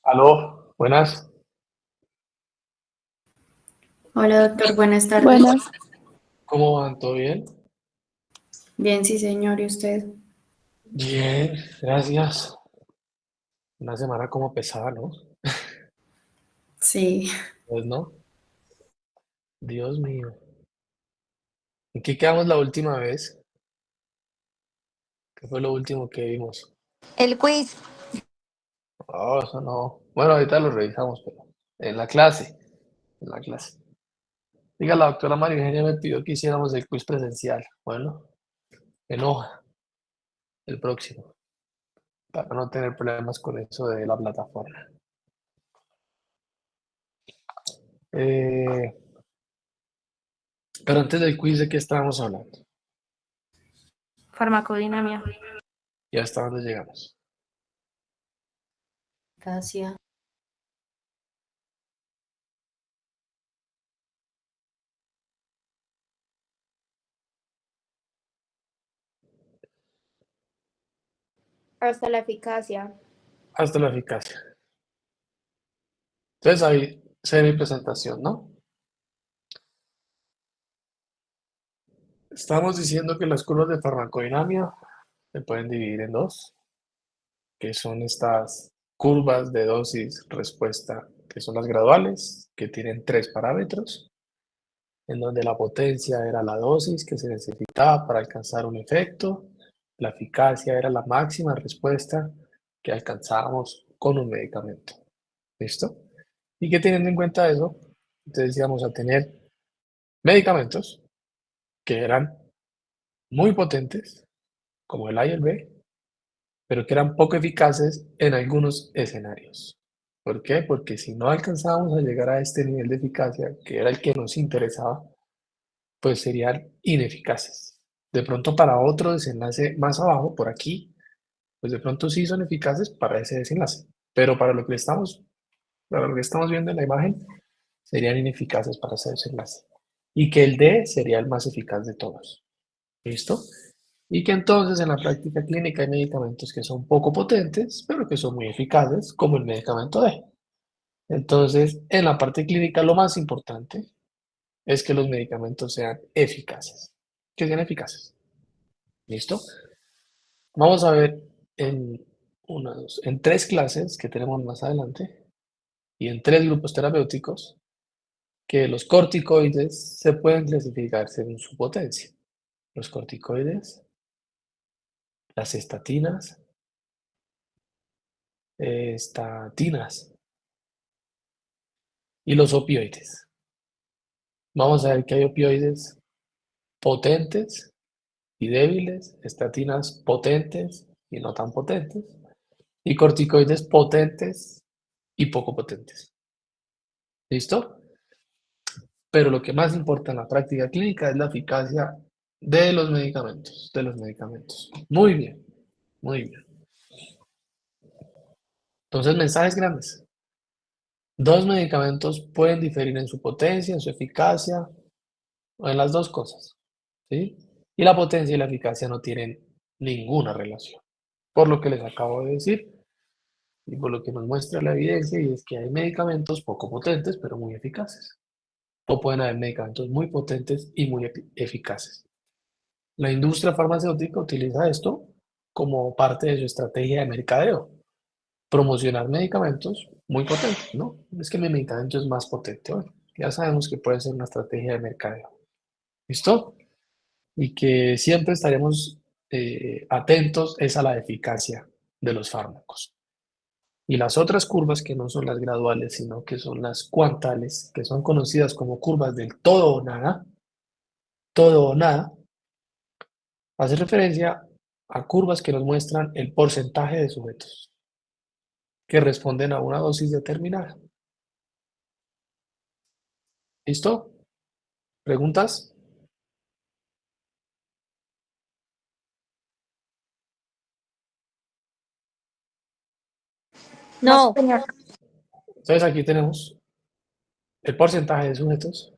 Aló, buenas. Hola doctor, buenas tardes. Buenas. ¿Cómo van? ¿Todo bien? Bien, sí señor, ¿y usted? Bien, gracias. Una semana como pesada, ¿no? Sí, Pues no, Dios mío. ¿En qué quedamos la última vez? ¿Qué fue lo último que vimos? El quiz. Oh, eso no. Bueno, ahorita lo revisamos, pero en la clase, en la clase. Diga, la doctora María Eugenia me pidió que hiciéramos el quiz presencial. Bueno, en hoja, el próximo, para no tener problemas con eso de la plataforma. Eh, pero antes del quiz, ¿de qué estábamos hablando? Farmacodinamia. ¿Y hasta dónde llegamos? gracias. Hasta la eficacia. Hasta la eficacia. Entonces ahí se ve mi presentación, ¿no? Estamos diciendo que las curvas de farmacodinámica se pueden dividir en dos, que son estas curvas de dosis-respuesta, que son las graduales, que tienen tres parámetros, en donde la potencia era la dosis que se necesitaba para alcanzar un efecto, la eficacia era la máxima respuesta que alcanzábamos con un medicamento. ¿Listo? Y que teniendo en cuenta eso, entonces íbamos a tener medicamentos que eran muy potentes, como el A y el B, pero que eran poco eficaces en algunos escenarios. ¿Por qué? Porque si no alcanzábamos a llegar a este nivel de eficacia, que era el que nos interesaba, pues serían ineficaces. De pronto para otro desenlace más abajo, por aquí, pues de pronto sí son eficaces para ese desenlace, pero para lo que estamos viendo en la imagen, serían ineficaces para ese desenlace. Y que el D sería el más eficaz de todos. ¿Listo? Y que entonces en la práctica clínica hay medicamentos que son poco potentes, pero que son muy eficaces, como el medicamento D. Entonces, en la parte clínica lo más importante es que los medicamentos sean eficaces. Que sean eficaces. ¿Listo? Vamos a ver en, en tres clases que tenemos más adelante y en tres grupos terapéuticos que los corticoides se pueden clasificar según su potencia. Los corticoides, las estatinas y los opioides. Vamos a ver que hay opioides potentes y débiles, estatinas potentes y no tan potentes, y corticoides potentes y poco potentes. ¿Listo? Pero lo que más importa en la práctica clínica es la eficacia de los medicamentos, Muy bien, muy bien. Entonces, mensajes grandes. Dos medicamentos pueden diferir en su potencia, en su eficacia, o en las dos cosas, ¿sí? Y la potencia y la eficacia no tienen ninguna relación, por lo que les acabo de decir y por lo que nos muestra la evidencia, y es que hay medicamentos poco potentes, pero muy eficaces. O pueden haber medicamentos muy potentes y muy eficaces. La industria farmacéutica utiliza esto como parte de su estrategia de mercadeo, promocionar medicamentos muy potentes, ¿no? Es que mi medicamento es más potente. Bueno, ya sabemos que puede ser una estrategia de mercadeo. ¿Listo? Y que siempre estaremos atentos es a la eficacia de los fármacos. Y las otras curvas que no son las graduales, sino que son las cuantales, que son conocidas como curvas del todo o nada, hace referencia a curvas que nos muestran el porcentaje de sujetos que responden a una dosis determinada. ¿Listo? ¿Preguntas? No, No, señor. Entonces aquí tenemos el porcentaje de sujetos,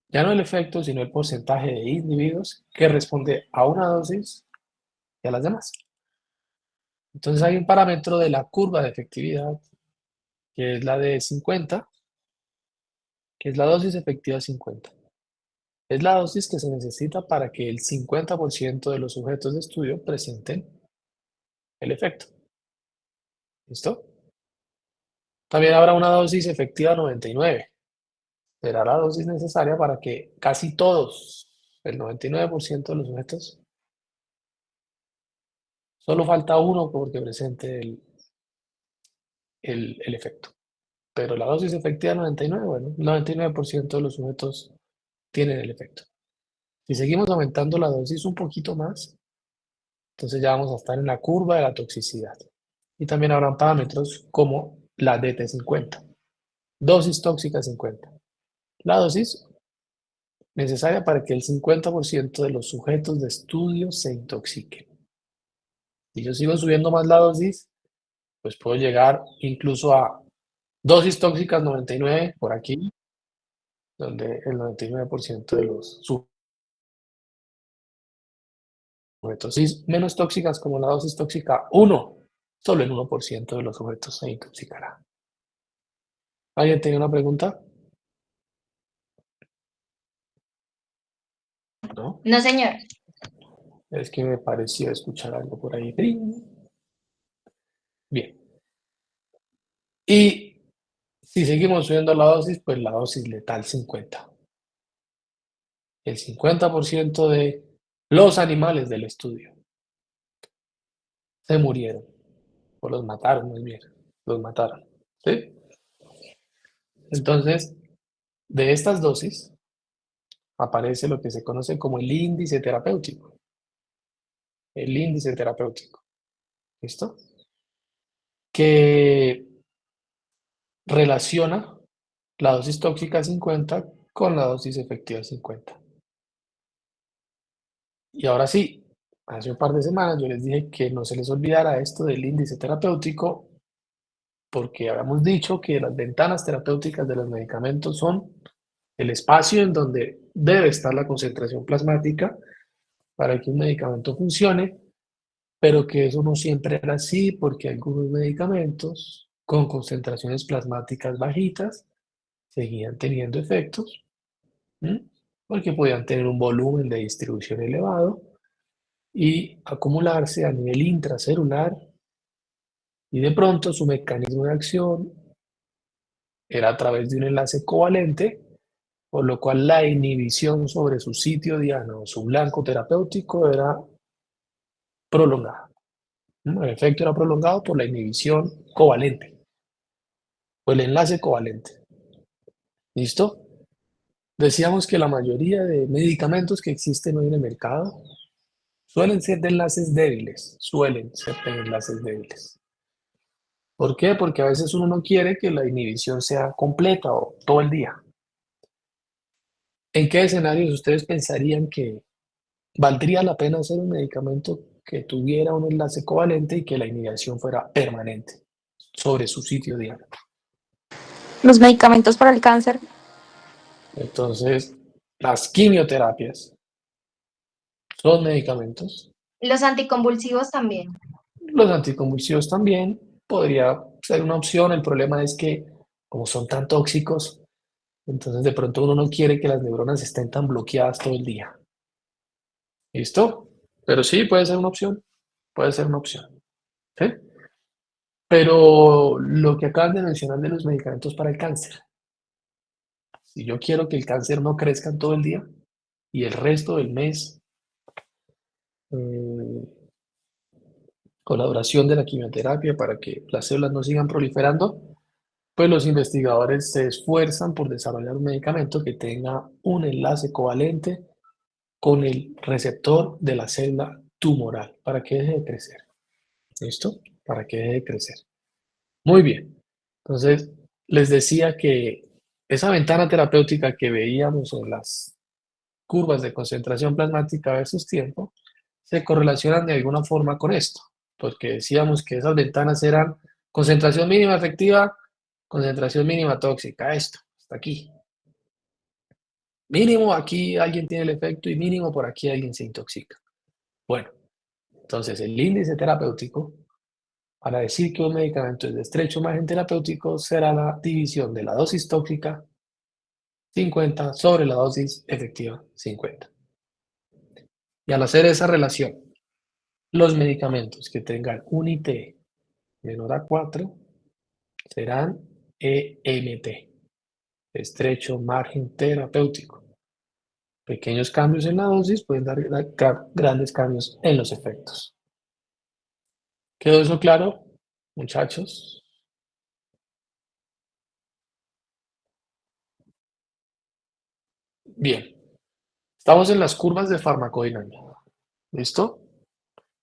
ya no el efecto, sino el porcentaje de individuos que responde a una dosis y a las demás. Entonces hay un parámetro de la curva de efectividad, que es la de 50, que es la dosis efectiva 50. Es la dosis que se necesita para que el 50% de los sujetos de estudio presenten el efecto. ¿Listo? También habrá una dosis efectiva 99. Será la dosis necesaria para que casi todos, el 99% de los sujetos, solo falta uno porque presente el efecto. Pero la dosis efectiva 99, bueno, el 99% de los sujetos tienen el efecto. Si seguimos aumentando la dosis un poquito más, entonces ya vamos a estar en la curva de la toxicidad. Y también habrán parámetros como la DT50, dosis tóxica 50. La dosis necesaria para que el 50% de los sujetos de estudio se intoxiquen. Si yo sigo subiendo más la dosis, pues puedo llegar incluso a dosis tóxicas 99 por aquí, donde el 99% de los sujetos menos tóxicas como la dosis tóxica 1, solo el 1% de los sujetos se intoxicará. ¿Alguien tiene una pregunta? ¿No? No, señor. Es que me pareció escuchar algo por ahí. Bien. Y si seguimos subiendo la dosis, pues la dosis letal 50. El 50% de los animales del estudio se murieron. O los mataron, muy bien. Los mataron. ¿Sí? Entonces, de estas dosis aparece lo que se conoce como el índice terapéutico. El índice terapéutico. ¿Listo? Que relaciona la dosis tóxica 50 con la dosis efectiva 50. Y ahora sí, hace un par de semanas yo les dije que no se les olvidara esto del índice terapéutico, porque habíamos dicho que las ventanas terapéuticas de los medicamentos son el espacio en donde debe estar la concentración plasmática para que un medicamento funcione, pero que eso no siempre era así, porque algunos medicamentos con concentraciones plasmáticas bajitas seguían teniendo efectos, ¿m? Porque podían tener un volumen de distribución elevado y acumularse a nivel intracelular, y de pronto su mecanismo de acción era a través de un enlace covalente, por lo cual la inhibición sobre su sitio diana o su blanco terapéutico era prolongada. El efecto era prolongado por la inhibición covalente o el enlace covalente. ¿Listo? Decíamos que la mayoría de medicamentos que existen hoy en el mercado suelen ser de enlaces débiles, suelen ser de enlaces débiles. ¿Por qué? Porque a veces uno no quiere que la inhibición sea completa o todo el día. ¿En qué escenarios ustedes pensarían que valdría la pena hacer un medicamento que tuviera un enlace covalente y que la inhibición fuera permanente sobre su sitio diana? Los medicamentos para el cáncer. Entonces, las quimioterapias son medicamentos. Los anticonvulsivos también. Los anticonvulsivos también podría ser una opción. El problema es que, como son tan tóxicos, entonces de pronto uno no quiere que las neuronas estén tan bloqueadas todo el día. ¿Listo? Pero sí, puede ser una opción. Puede ser una opción. ¿Sí? Pero lo que acaban de mencionar de los medicamentos para el cáncer, si yo quiero que el cáncer no crezca todo el día y el resto del mes, eh, con la duración de la quimioterapia para que las células no sigan proliferando, pues los investigadores se esfuerzan por desarrollar un medicamento que tenga un enlace covalente con el receptor de la célula tumoral para que deje de crecer. ¿Listo? Para que deje de crecer. Muy bien. Entonces, les decía que esa ventana terapéutica que veíamos en las curvas de concentración plasmática versus tiempo se correlacionan de alguna forma con esto, porque decíamos que esas ventanas eran concentración mínima efectiva, concentración mínima tóxica, esto, hasta aquí. Mínimo aquí alguien tiene el efecto y mínimo por aquí alguien se intoxica. Bueno, entonces el índice terapéutico Para decir que un medicamento es de estrecho margen terapéutico, será la división de la dosis tóxica 50 sobre la dosis efectiva 50. Y al hacer esa relación, los medicamentos que tengan un IT menor a 4 serán EMT, estrecho margen terapéutico. Pequeños cambios en la dosis pueden dar grandes cambios en los efectos. ¿Quedó eso claro, muchachos? Bien, estamos en las curvas de farmacodinámica. ¿Listo?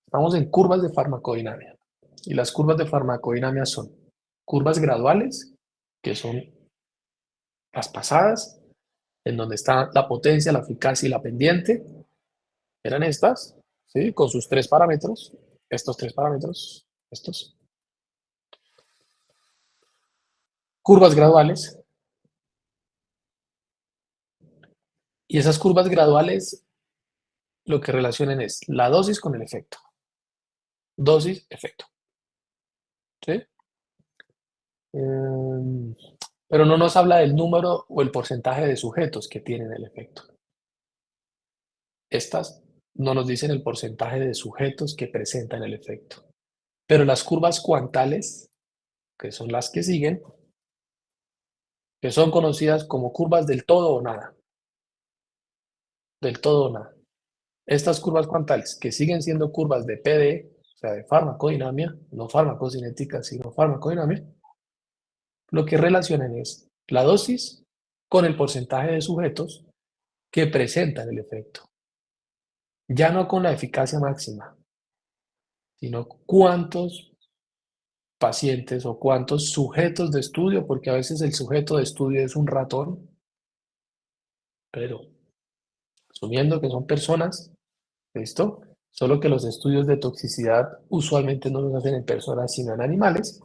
Estamos en curvas de farmacodinámica. Y las curvas de farmacodinámica son curvas graduales, que son las pasadas, en donde está la potencia, la eficacia y la pendiente. Eran estas, ¿sí? Con sus tres parámetros. Estos tres parámetros. Estos. Curvas graduales. Y esas curvas graduales lo que relacionan es la dosis con el efecto. Dosis, efecto. ¿Sí? Pero no nos habla del número o el porcentaje de sujetos que tienen el efecto. Estas no nos dicen el porcentaje de sujetos que presentan el efecto. Pero las curvas cuantales, que son las que siguen, que son conocidas como curvas del todo o nada. Del todo o nada. Estas curvas cuantales, que siguen siendo curvas de PD, o sea, de farmacodinámica, no farmacocinética, sino farmacodinámica, lo que relacionan es la dosis con el porcentaje de sujetos que presentan el efecto. Ya no con la eficacia máxima, sino cuántos pacientes o cuántos sujetos de estudio, porque a veces el sujeto de estudio es un ratón, pero asumiendo que son personas, ¿listo? Solo que los estudios de toxicidad usualmente no los hacen en personas, sino en animales.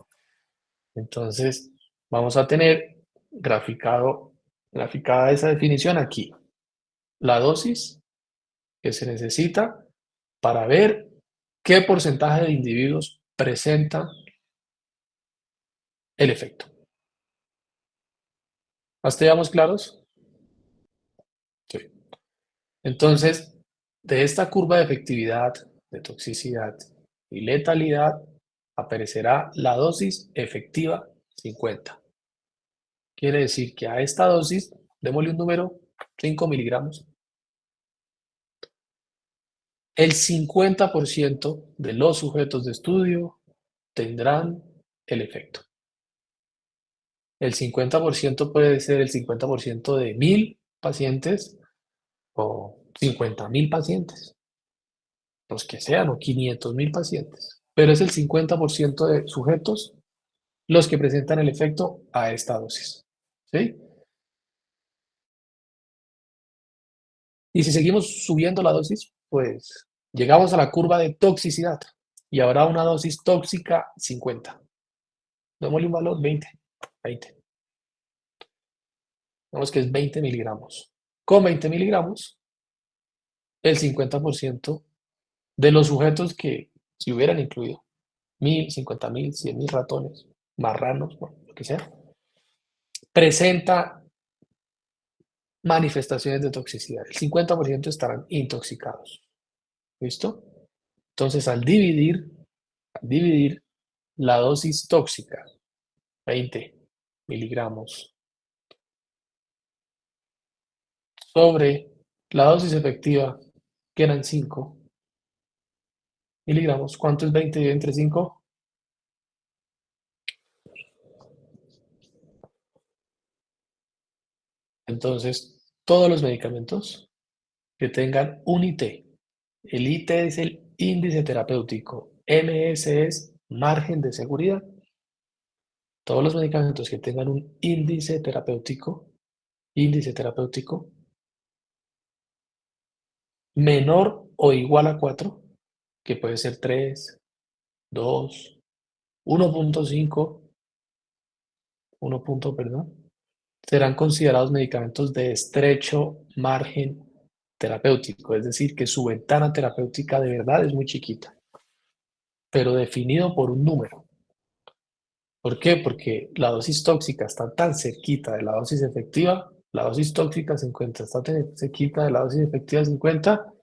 Entonces, vamos a tener graficada esa definición aquí. La dosis que se necesita para ver qué porcentaje de individuos presenta el efecto. ¿Hasta ya vamos claros? Sí. Entonces, de esta curva de efectividad, de toxicidad y letalidad, aparecerá la dosis efectiva 50. Quiere decir que a esta dosis, démosle un número, 5 miligramos, el 50% de los sujetos de estudio tendrán el efecto. El 50% puede ser el 50% de 1000 pacientes o 50.000 pacientes, los que sean, o 500.000 pacientes. Pero es el 50% de sujetos los que presentan el efecto a esta dosis. ¿Sí? Y si seguimos subiendo la dosis, pues llegamos a la curva de toxicidad y habrá una dosis tóxica 50. Démosle un valor 20. Vemos que es 20 miligramos. Con 20 miligramos, el 50% de los sujetos que si hubieran incluido 1000, 50.000, 100.000 ratones, marranos, bueno, lo que sea, presenta manifestaciones de toxicidad. El 50% estarán intoxicados. ¿Listo? Entonces, al dividir la dosis tóxica, 20 miligramos, sobre la dosis efectiva, que eran 5 miligramos, ¿cuánto es 20 dividido entre 5? Entonces, todos los medicamentos que tengan un IT, el IT es el índice terapéutico, MS es margen de seguridad. Todos los medicamentos que tengan un índice terapéutico menor o igual a 4, que puede ser 3, 2, 1.5, 1 punto, perdón, serán considerados medicamentos de estrecho margen terapéutico, es decir, que su ventana terapéutica de verdad es muy chiquita, pero definido por un número. ¿Por qué? Porque la dosis tóxica está tan cerquita de la dosis efectiva, la dosis tóxica 50 está tan cerquita de la dosis efectiva 50,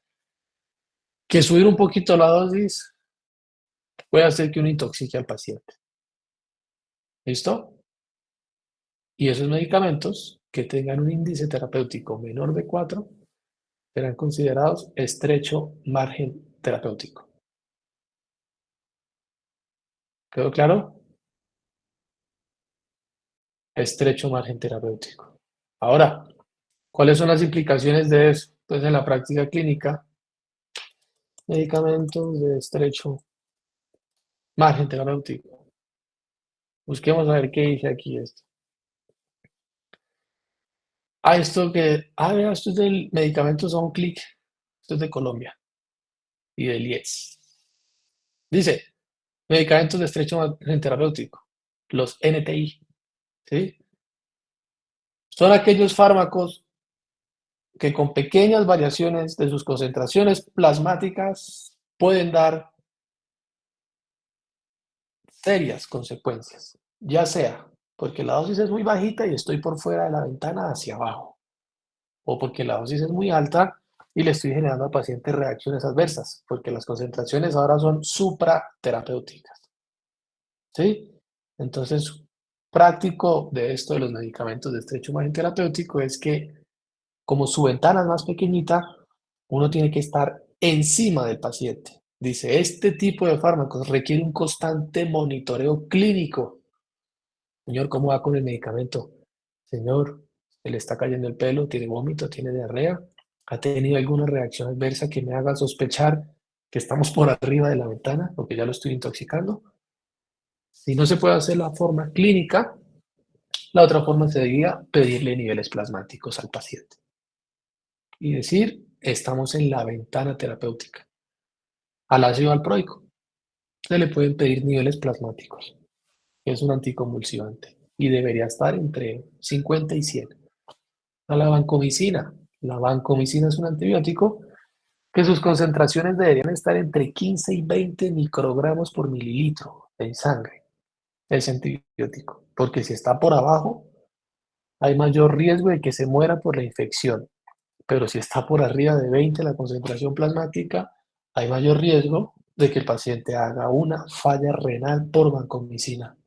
que subir un poquito la dosis puede hacer que uno intoxique al paciente. ¿Listo? Y esos medicamentos que tengan un índice terapéutico menor de 4 serán considerados estrecho margen terapéutico. ¿Quedó claro? Estrecho margen terapéutico. Ahora, ¿cuáles son las implicaciones de eso? Pues en la práctica clínica, medicamentos de estrecho margen terapéutico. Busquemos a ver qué dice aquí esto. Vea, esto es del medicamentos a un clic. Esto es de Colombia y del IES. Dice, medicamentos de estrecho margen terapéutico, los NTI, ¿sí? Son aquellos fármacos que con pequeñas variaciones de sus concentraciones plasmáticas pueden dar serias consecuencias, ya sea porque la dosis es muy bajita y estoy por fuera de la ventana hacia abajo, o porque la dosis es muy alta y le estoy generando al paciente reacciones adversas, porque las concentraciones ahora son supraterapéuticas, ¿sí? Entonces, práctico de esto de los medicamentos de estrecho margen terapéutico es que como su ventana es más pequeñita, uno tiene que estar encima del paciente. Dice, este tipo de fármacos requiere un constante monitoreo clínico. Señor, ¿cómo va con el medicamento? Señor, se le está cayendo el pelo, tiene vómito, tiene diarrea, ha tenido alguna reacción adversa que me haga sospechar que estamos por arriba de la ventana, porque ya lo estoy intoxicando. Si no se puede hacer la forma clínica, la otra forma sería pedirle niveles plasmáticos al paciente y decir, estamos en la ventana terapéutica. Al ácido valproico se le pueden pedir niveles plasmáticos, que es un anticonvulsivante, y debería estar entre 50 y 100. A la vancomicina es un antibiótico que sus concentraciones deberían estar entre 15 y 20 microgramos por mililitro en sangre, ese antibiótico, porque si está por abajo, hay mayor riesgo de que se muera por la infección, pero si está por arriba de 20 la concentración plasmática, hay mayor riesgo de que el paciente haga una falla renal por vancomicina.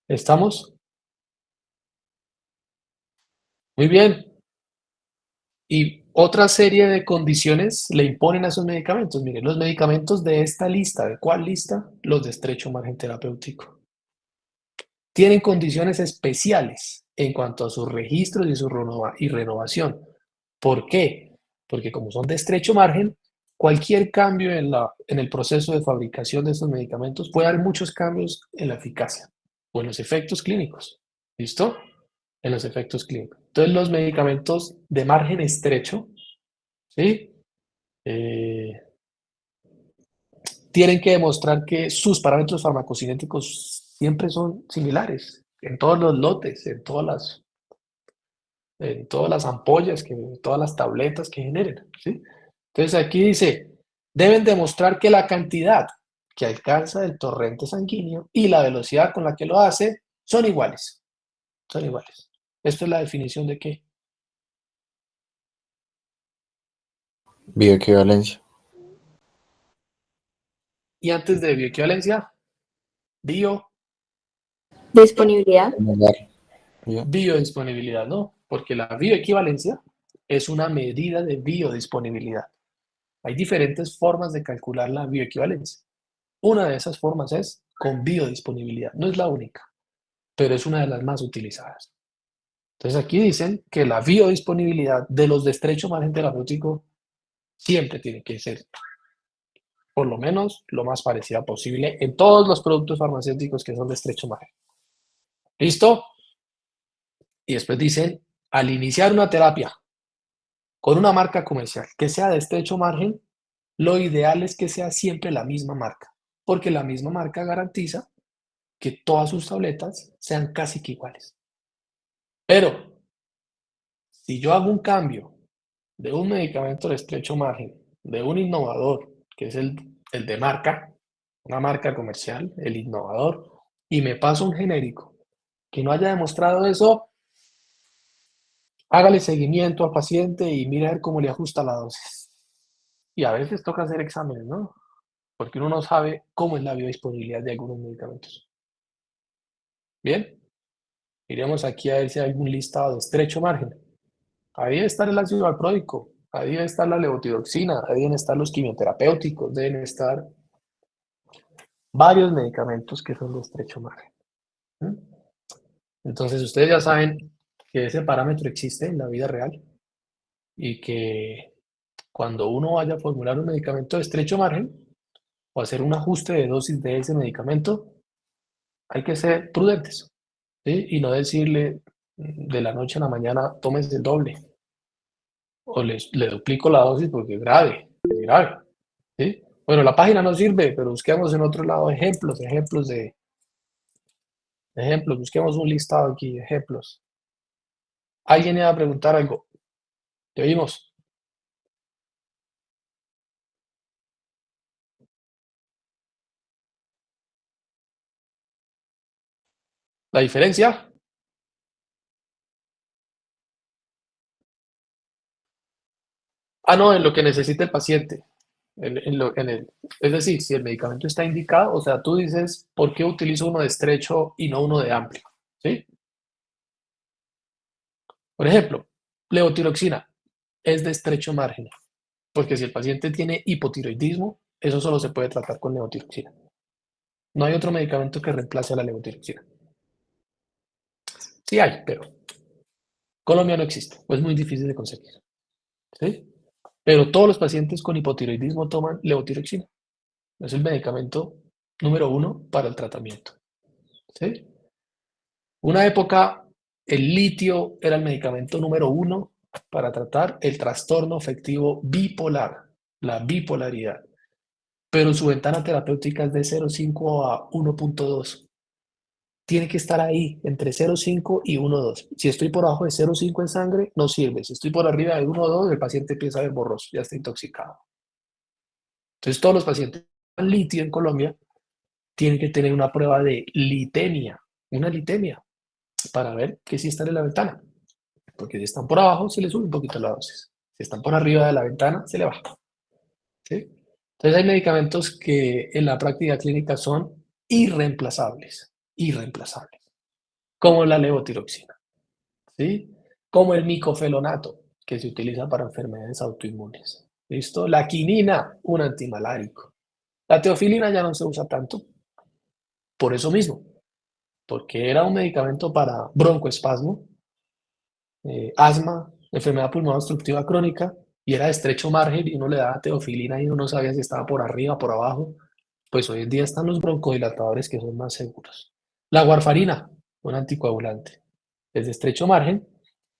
¿Estamos? Muy bien. Y otra serie de condiciones le imponen a esos medicamentos. Miren, los medicamentos de esta lista, ¿de cuál lista? Los de estrecho margen terapéutico. Tienen condiciones especiales en cuanto a sus registros y su renovación. ¿Por qué? Porque como son de estrecho margen, cualquier cambio en el proceso de fabricación de estos medicamentos puede dar muchos cambios en la eficacia o en los efectos clínicos. ¿Listo? En los efectos clínicos. Entonces, los medicamentos de margen estrecho, ¿sí? Eh, tienen que demostrar que sus parámetros farmacocinéticos siempre son similares en todos los lotes, en todas las ampollas, en todas las tabletas que generen, ¿sí? Entonces aquí dice, deben demostrar que la cantidad que alcanza el torrente sanguíneo y la velocidad con la que lo hace son iguales. Son iguales. Esto es la definición de qué. Bioequivalencia. Y antes de bioequivalencia, Disponibilidad. biodisponibilidad, ¿no? Porque la bioequivalencia es una medida de biodisponibilidad. Hay diferentes formas de calcular la bioequivalencia. Una de esas formas es con biodisponibilidad. No es la única, pero es una de las más utilizadas. Entonces aquí dicen que la biodisponibilidad de los de estrecho margen terapéutico siempre tiene que ser por lo menos lo más parecida posible en todos los productos farmacéuticos que son de estrecho margen. ¿Listo? Y después dicen, al iniciar una terapia con una marca comercial que sea de estrecho margen, lo ideal es que sea siempre la misma marca, porque la misma marca garantiza que todas sus tabletas sean casi que iguales. Pero si yo hago un cambio de un medicamento de estrecho margen, de un innovador, que es el de marca, una marca comercial, el innovador, y me paso un genérico que no haya demostrado eso, hágale seguimiento al paciente y mire a ver cómo le ajusta la dosis. Y a veces toca hacer exámenes, ¿no? Porque uno no sabe cómo es la biodisponibilidad de algunos medicamentos. Bien, iremos aquí a ver si hay algún listado de estrecho margen. Ahí debe estar el ácido valproico, ahí debe estar la levotiroxina, ahí deben estar los quimioterapéuticos, deben estar varios medicamentos que son de estrecho margen. ¿Mm? Entonces, ustedes ya saben que ese parámetro existe en la vida real y que cuando uno vaya a formular un medicamento de estrecho margen o hacer un ajuste de dosis de ese medicamento, hay que ser prudentes, ¿sí? Y no decirle de la noche a la mañana, tómese el doble o le duplico la dosis porque es grave, ¿sí? Bueno, la página no sirve, pero busquemos en otro lado ejemplos, busquemos un listado aquí, ejemplos. ¿Alguien iba a preguntar algo? ¿Te oímos? ¿La diferencia? No, en lo que necesita el paciente. Es decir, si el medicamento está indicado, o sea, tú dices, ¿por qué utilizo uno de estrecho y no uno de amplio? ¿Sí? Por ejemplo, levotiroxina es de estrecho margen, porque si el paciente tiene hipotiroidismo, eso solo se puede tratar con levotiroxina. No hay otro medicamento que reemplace a la levotiroxina. Sí hay, pero Colombia no existe, o es muy difícil de conseguir. ¿Sí? Pero todos los pacientes con hipotiroidismo toman levotiroxina. Es el medicamento número 1 para el tratamiento. ¿Sí? Una época, el litio era el medicamento número 1 para tratar el trastorno afectivo bipolar, la bipolaridad. Pero su ventana terapéutica es de 0,5 a 1,2. Tiene que estar ahí, entre 0,5 y 1,2. Si estoy por abajo de 0,5 en sangre, no sirve. Si estoy por arriba de 1,2, el paciente empieza a ver borroso, ya está intoxicado. Entonces, todos los pacientes con litio en Colombia tienen que tener una prueba de litemia, una litemia, para ver que sí están en la ventana. Porque si están por abajo, se les sube un poquito la dosis. Si están por arriba de la ventana, se le baja. ¿Sí? Entonces, hay medicamentos que en la práctica clínica son irreemplazables, como la levotiroxina, ¿sí? Como el micofelonato, que se utiliza para enfermedades autoinmunes. ¿Listo? La quinina, un antimalárico. La teofilina ya no se usa tanto por eso mismo, porque era un medicamento para broncoespasmo, asma, enfermedad pulmonar obstructiva crónica, y era de estrecho margen y uno le daba teofilina y uno no sabía si estaba por arriba, por abajo. Pues hoy en día están los broncodilatadores que son más seguros. La warfarina, un anticoagulante, es de estrecho margen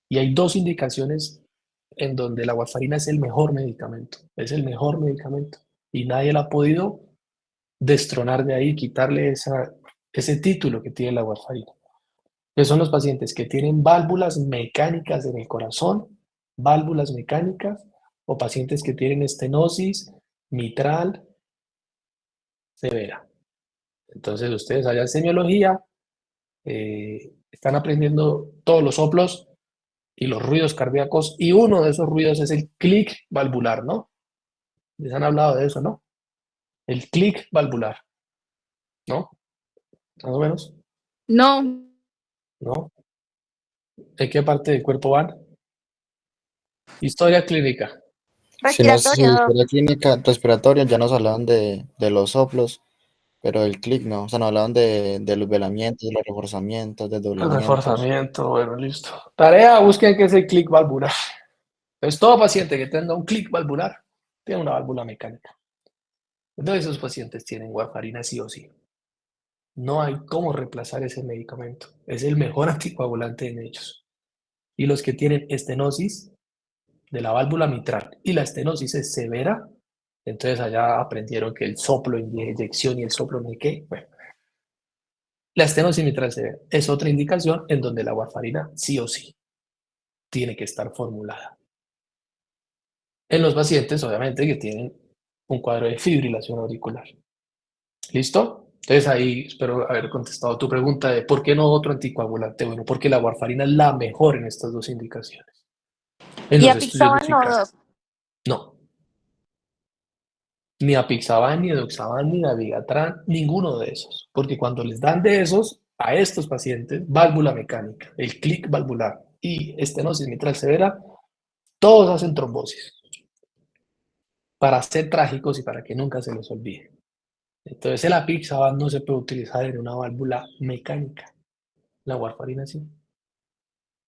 y hay 2 indicaciones en donde la warfarina es el mejor medicamento, y nadie la ha podido destronar de ahí, quitarle ese título que tiene la warfarina. Que son los pacientes que tienen válvulas mecánicas en el corazón, válvulas mecánicas, o pacientes que tienen estenosis mitral severa. Entonces, ustedes allá en semiología están aprendiendo todos los soplos y los ruidos cardíacos, y uno de esos ruidos es el clic valvular, ¿no? Les han hablado de eso, ¿no? El clic valvular, ¿no? Más o menos, No, ¿no? ¿En qué parte del cuerpo van? Historia clínica. Si no es respiratorio. historia clínica respiratoria, ya nos hablaban de los soplos, pero del clic no. O sea, nos hablaban de los velamientos, de los reforzamientos, de doblamientos. Reforzamiento, bueno, listo. Tarea, busquen qué es el clic valvular. Entonces, todo paciente que tenga un clic valvular tiene una válvula mecánica. Entonces, esos pacientes tienen warfarina sí o sí. No hay cómo reemplazar ese medicamento. Es el mejor anticoagulante en ellos. Y los que tienen estenosis de la válvula mitral y la estenosis es severa, entonces allá aprendieron que el soplo de inyección y el soplo de qué. Bueno, la estenosis mitral severa es otra indicación en donde la warfarina sí o sí tiene que estar formulada. En los pacientes, obviamente, que tienen un cuadro de fibrilación auricular. ¿Listo? Entonces ahí espero haber contestado tu pregunta de ¿por qué no otro anticoagulante? Bueno, porque la warfarina es la mejor en estas dos indicaciones. En Y los estudios de apixaban no, Doc. eficacia. No. Ni apixaban, ni edoxaban, ni dabigatran, ninguno de esos. Porque cuando les dan de esos, a estos pacientes, válvula mecánica, el clic valvular y estenosis mitral severa, todos hacen trombosis. Para ser trágicos y para que nunca se les olvide. Entonces el apixaban no se puede utilizar en una válvula mecánica. La warfarina sí.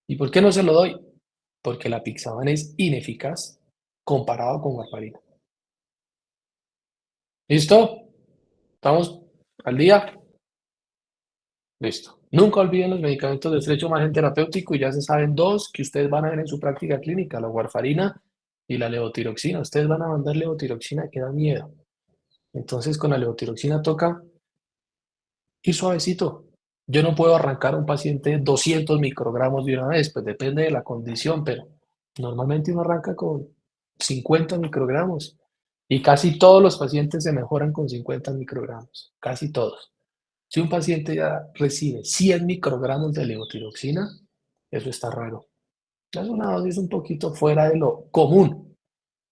¿Y por qué no se lo doy? Porque la apixaban es ineficaz comparado con warfarina. ¿Listo? ¿Estamos al día? Listo. Nunca olviden los medicamentos de estrecho margen terapéutico y ya se saben dos que ustedes van a ver en su práctica clínica, la warfarina y la levotiroxina. Ustedes van a mandar levotiroxina que da miedo. Entonces con la levotiroxina toca ir suavecito. Yo no puedo arrancar a un paciente 200 microgramos de una vez, pues depende de la condición, pero normalmente uno arranca con 50 microgramos y casi todos los pacientes se mejoran con 50 microgramos, casi todos. Si un paciente ya recibe 100 microgramos de levotiroxina, eso está raro. Es una dosis un poquito fuera de lo común.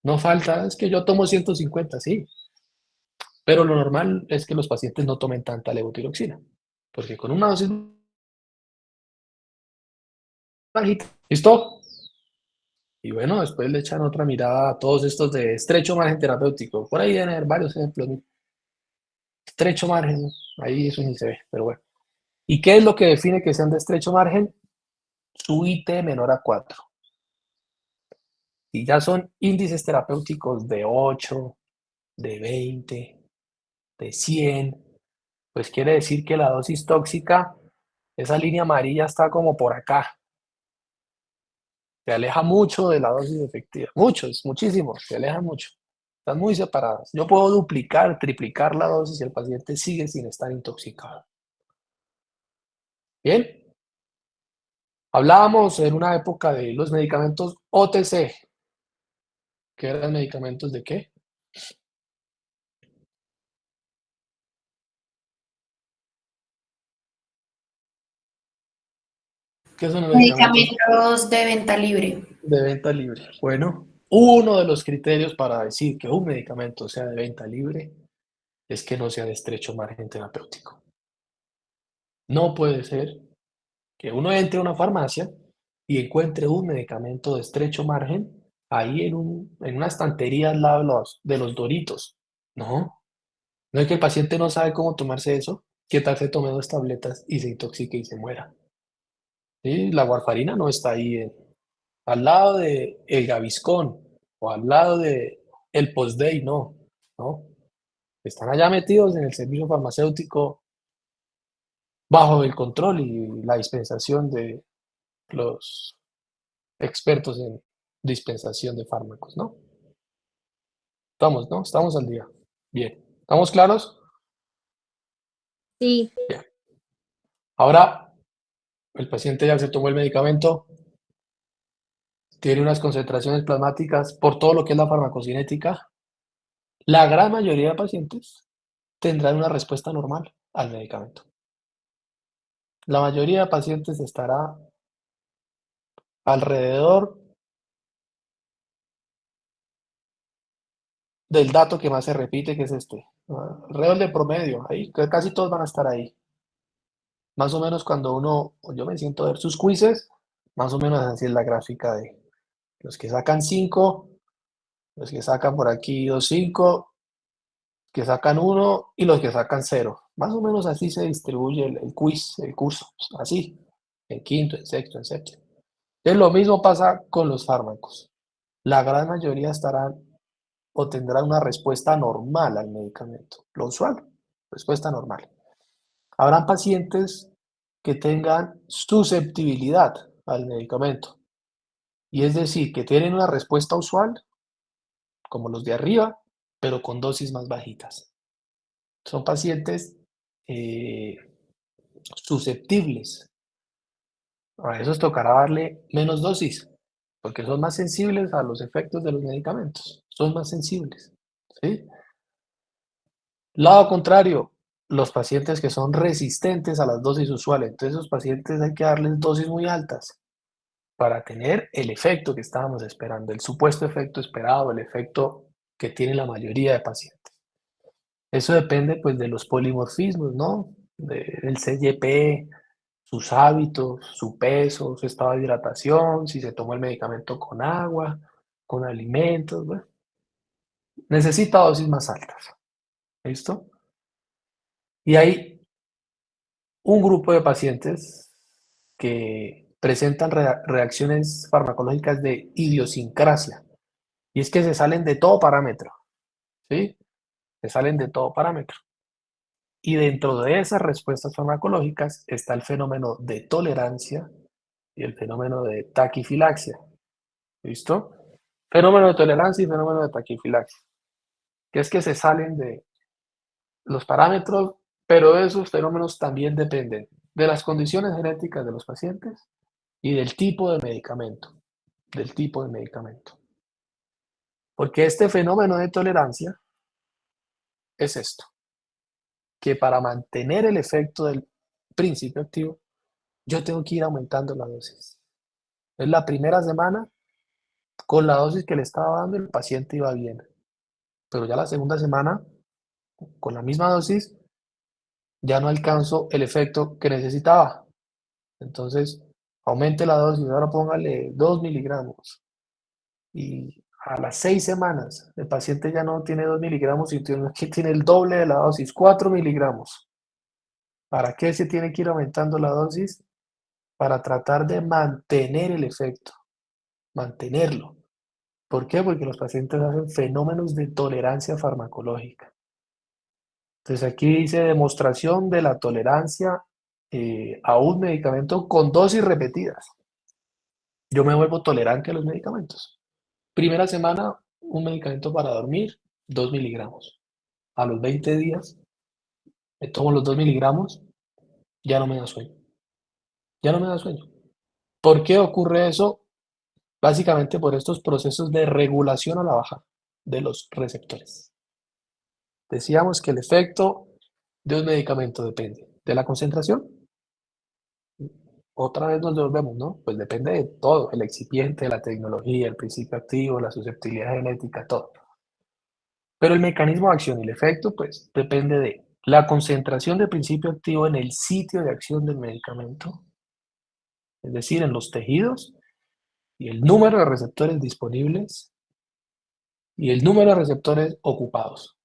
No falta, es que yo tomo 150, sí, pero lo normal es que los pacientes no tomen tanta levotiroxina, porque con una dosis bajita, ¿listo? Y bueno, después le echan otra mirada a todos estos de estrecho margen terapéutico. Por ahí deben haber varios ejemplos. Estrecho margen, ahí eso ni se ve, pero bueno. ¿Y qué es lo que define que sean de estrecho margen? Su IT menor a 4. Y ya son índices terapéuticos de 8, de 20, de 100, pues quiere decir que la dosis tóxica, esa línea amarilla está como por acá. Se aleja mucho de la dosis efectiva. Muchos, muchísimos, se aleja mucho. Están muy separadas. Yo puedo duplicar, triplicar la dosis y el paciente sigue sin estar intoxicado. Bien. Hablábamos en una época de los medicamentos OTC. ¿Qué eran medicamentos de qué? ¿Qué son los medicamentos Medicamentos de venta libre. de venta libre? Bueno, uno de los criterios para decir que un medicamento sea de venta libre es que no sea de estrecho margen terapéutico. No puede ser que uno entre a una farmacia y encuentre un medicamento de estrecho margen ahí en una estantería al lado de los Doritos. No, no es que el paciente no sabe cómo tomarse eso. ¿Qué tal se tome 2 tabletas y se intoxique y se muera? ¿Sí? La warfarina no está ahí al lado de el Gaviscon o al lado de el Postday, no, no. Están allá metidos en el servicio farmacéutico bajo el control y la dispensación de los expertos en dispensación de fármacos, ¿no? Estamos, ¿no? Estamos al día. Bien. ¿Estamos claros? Sí. Bien. Ahora, el paciente ya se tomó el medicamento, tiene unas concentraciones plasmáticas por todo lo que es la farmacocinética. La gran mayoría de pacientes tendrán una respuesta normal al medicamento. La mayoría de pacientes estará alrededor del dato que más se repite, que es este. Alrededor del promedio, ahí, casi todos van a estar ahí. Más o menos cuando yo me siento a ver sus quizzes, más o menos así es la gráfica de los que sacan 5, los que sacan por aquí 2,5, que sacan 1 y los que sacan 0. Más o menos así se distribuye el quiz, el curso, así, en quinto, en sexto, en séptimo. Entonces lo mismo pasa con los fármacos. La gran mayoría estarán o tendrán una respuesta normal al medicamento, lo usual, respuesta normal. Habrán pacientes que tengan susceptibilidad al medicamento, y es decir, que tienen una respuesta usual, como los de arriba, pero con dosis más bajitas. Son pacientes susceptibles. A esos tocará darle menos dosis, porque son más sensibles a los efectos de los medicamentos. Son más sensibles. ¿Sí? Lado contrario, los pacientes que son resistentes a las dosis usuales. Entonces, esos pacientes hay que darles dosis muy altas para tener el efecto que estábamos esperando, el supuesto efecto esperado, el efecto que tiene la mayoría de pacientes. Eso depende pues de los polimorfismos, ¿no? Del CYP, sus hábitos, su peso, su estado de hidratación, si se tomó el medicamento con agua, con alimentos, bueno. Necesita dosis más altas, ¿listo? Y hay un grupo de pacientes que presentan reacciones farmacológicas de idiosincrasia, y es que se salen de todo parámetro, ¿sí? Se salen de todo parámetro. Y dentro de esas respuestas farmacológicas está el fenómeno de tolerancia y el fenómeno de taquifilaxia. ¿Listo? Fenómeno de tolerancia y fenómeno de taquifilaxia. Que es que se salen de los parámetros, pero esos fenómenos también dependen de las condiciones genéticas de los pacientes y del tipo de medicamento. Del tipo de medicamento. Porque este fenómeno de tolerancia es esto, que para mantener el efecto del principio activo, yo tengo que ir aumentando la dosis. En la primera semana, con la dosis que le estaba dando, el paciente iba bien. Pero ya la segunda semana, con la misma dosis, ya no alcanzo el efecto que necesitaba. Entonces, aumente la dosis, ahora póngale 2 miligramos. Y a las 6 semanas, el paciente ya no tiene 2 miligramos, sino que tiene el doble de la dosis, 4 miligramos. ¿Para qué se tiene que ir aumentando la dosis? Para tratar de mantener el efecto, mantenerlo. ¿Por qué? Porque los pacientes hacen fenómenos de tolerancia farmacológica. Entonces aquí dice demostración de la tolerancia a un medicamento con dosis repetidas. Yo me vuelvo tolerante a los medicamentos. Primera semana, un medicamento para dormir, 2 miligramos. A los 20 días, me tomo los 2 miligramos, ya no me da sueño. Ya no me da sueño. ¿Por qué ocurre eso? Básicamente por estos procesos de regulación a la baja de los receptores. Decíamos que el efecto de un medicamento depende de la concentración. Otra vez nos devolvemos, ¿no? Pues depende de todo, el excipiente, la tecnología, el principio activo, la susceptibilidad genética, todo. Pero el mecanismo de acción y el efecto, pues depende de la concentración del principio activo en el sitio de acción del medicamento, es decir, en los tejidos, y el número de receptores disponibles y el número de receptores ocupados.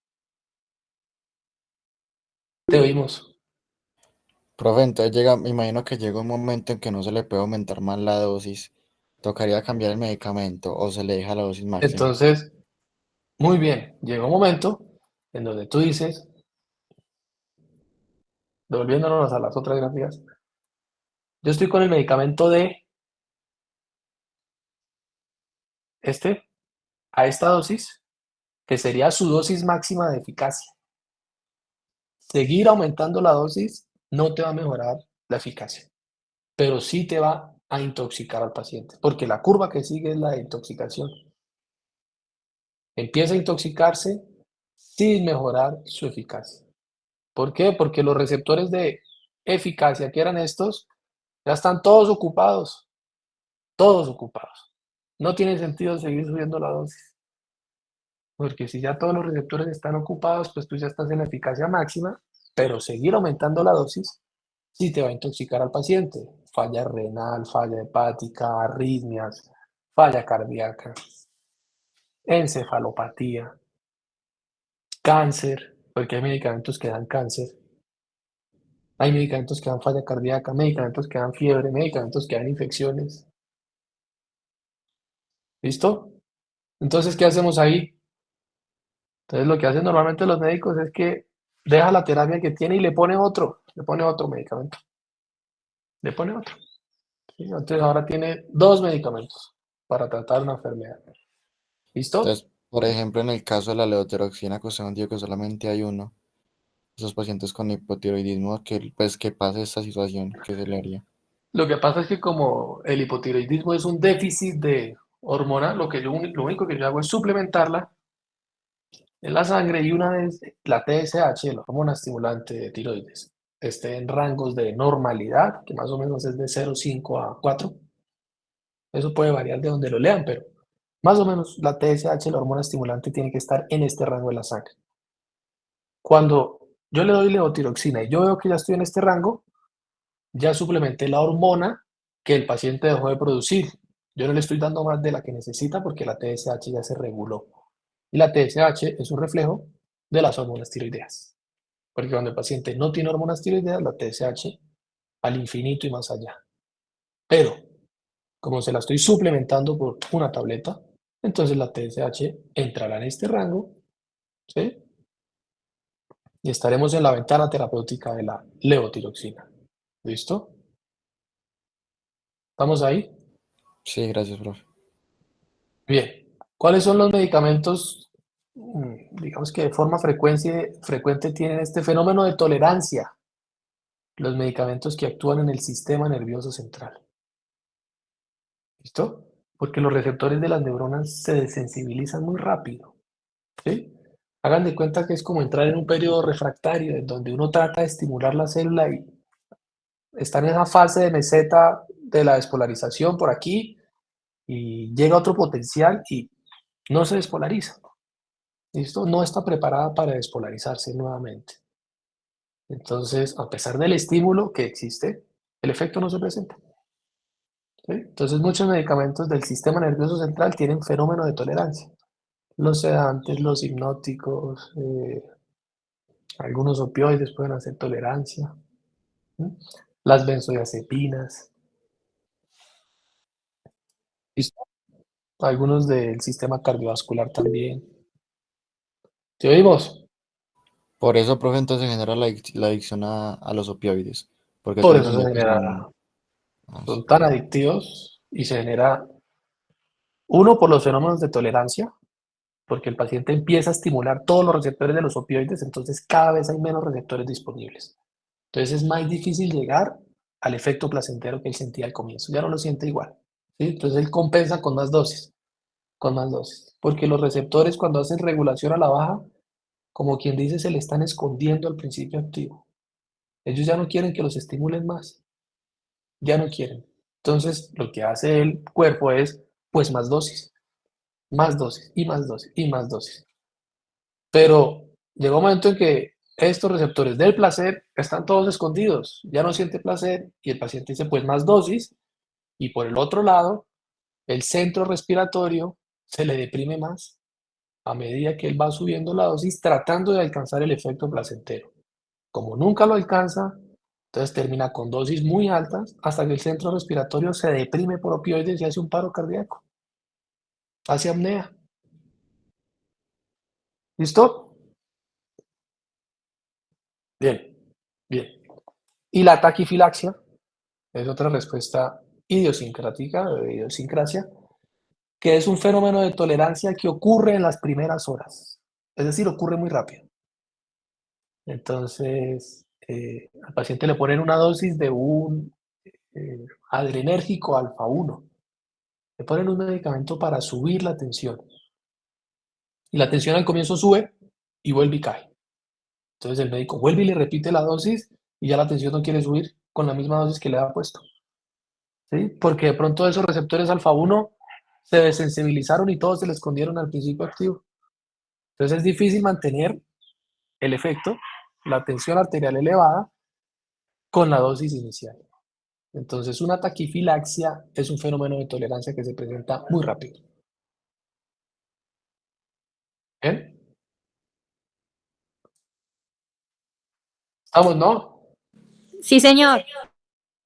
Te oímos. Profe, entonces me imagino que llega un momento en que no se le puede aumentar más la dosis. ¿Tocaría cambiar el medicamento o se le deja la dosis máxima? Entonces, muy bien, llega un momento en donde tú dices, devolviéndonos a las otras gráficas, yo estoy con el medicamento de a esta dosis, que sería su dosis máxima de eficacia. Seguir aumentando la dosis no te va a mejorar la eficacia, pero sí te va a intoxicar al paciente, porque la curva que sigue es la de intoxicación. Empieza a intoxicarse sin mejorar su eficacia. ¿Por qué? Porque los receptores de eficacia, que eran estos, ya están todos ocupados, todos ocupados. No tiene sentido seguir subiendo la dosis, porque si ya todos los receptores están ocupados, pues tú ya estás en la eficacia máxima, pero seguir aumentando la dosis sí te va a intoxicar al paciente. Falla renal, falla hepática, arritmias, falla cardíaca, encefalopatía, cáncer, porque hay medicamentos que dan cáncer, hay medicamentos que dan falla cardíaca, medicamentos que dan fiebre, medicamentos que dan infecciones. ¿Listo? Entonces, ¿qué hacemos ahí? Entonces, lo que hacen normalmente los médicos es que deja la terapia que tiene y le pone otro medicamento. Le pone otro. ¿Sí? Entonces, ahora tiene 2 medicamentos para tratar una enfermedad. ¿Listo? Entonces, por ejemplo, en el caso de la levotiroxina, que usted nos dijo que solamente hay uno, esos pacientes con hipotiroidismo, ¿qué pasa esta situación? ¿Qué se le haría? Lo que pasa es que como el hipotiroidismo es un déficit de hormona, lo único que yo hago es suplementarla en la sangre, y una vez la TSH, la hormona estimulante de tiroides, esté en rangos de normalidad, que más o menos es de 0,5 a 4, eso puede variar de donde lo lean, pero más o menos la TSH, la hormona estimulante, tiene que estar en este rango de la sangre. Cuando yo le doy levotiroxina y yo veo que ya estoy en este rango, ya suplementé la hormona que el paciente dejó de producir. Yo no le estoy dando más de la que necesita porque la TSH ya se reguló. Y la TSH es un reflejo de las hormonas tiroideas. Porque cuando el paciente no tiene hormonas tiroideas, la TSH al infinito y más allá. Pero, como se la estoy suplementando por una tableta, entonces la TSH entrará en este rango, ¿sí? Y estaremos en la ventana terapéutica de la levotiroxina. ¿Listo? ¿Estamos ahí? Sí, gracias, profe. Bien. ¿Cuáles son los medicamentos, digamos que de forma frecuente tienen este fenómeno de tolerancia? Los medicamentos que actúan en el sistema nervioso central. ¿Listo? Porque los receptores de las neuronas se desensibilizan muy rápido, ¿sí? Hagan de cuenta que es como entrar en un periodo refractario en donde uno trata de estimular la célula y está en esa fase de meseta de la despolarización por aquí y llega otro potencial y no se despolariza. ¿Listo? No está preparada para despolarizarse nuevamente. Entonces, a pesar del estímulo que existe, el efecto no se presenta. ¿Sí? Entonces, muchos medicamentos del sistema nervioso central tienen fenómeno de tolerancia. Los sedantes, los hipnóticos, algunos opioides pueden hacer tolerancia. ¿Sí? Las benzodiazepinas. ¿Listo? Algunos del sistema cardiovascular también. ¿Te oímos? Por eso, profe, entonces se genera la adicción a los opioides. Porque Por tengo eso se entendido que genera, son... Ah, son sí. tan adictivos y se genera, uno, por los fenómenos de tolerancia, porque el paciente empieza a estimular todos los receptores de los opioides, entonces cada vez hay menos receptores disponibles. Entonces es más difícil llegar al efecto placentero que él sentía al comienzo, ya no lo siente igual. ¿Sí? Entonces él compensa con más dosis, porque los receptores cuando hacen regulación a la baja, como quien dice, se le están escondiendo al principio activo. Ellos ya no quieren que los estimulen más, ya no quieren. Entonces lo que hace el cuerpo es, pues más dosis y más dosis y más dosis. Pero llega un momento en que estos receptores del placer están todos escondidos, ya no siente placer y el paciente dice pues más dosis y por el otro lado el centro respiratorio se le deprime más a medida que él va subiendo la dosis tratando de alcanzar el efecto placentero. Como nunca lo alcanza, entonces termina con dosis muy altas hasta que el centro respiratorio se deprime por opioides y hace un paro cardíaco, hace apnea. ¿Listo? Bien, bien. Y la taquifilaxia es otra respuesta idiosincrática, de idiosincrasia, que es un fenómeno de tolerancia que ocurre en las primeras horas. Es decir, ocurre muy rápido. Entonces, al paciente le ponen una dosis de un adrenérgico alfa 1. Le ponen un medicamento para subir la tensión. Y la tensión al comienzo sube y vuelve y cae. Entonces el médico vuelve y le repite la dosis y ya la tensión no quiere subir con la misma dosis que le ha puesto. ¿Sí? Porque de pronto esos receptores alfa 1 se desensibilizaron y todos se le escondieron al principio activo. Entonces es difícil mantener el efecto, la tensión arterial elevada, con la dosis inicial. Entonces una taquifilaxia es un fenómeno de tolerancia que se presenta muy rápido. ¿Bien? ¿Estamos, no? Sí, señor.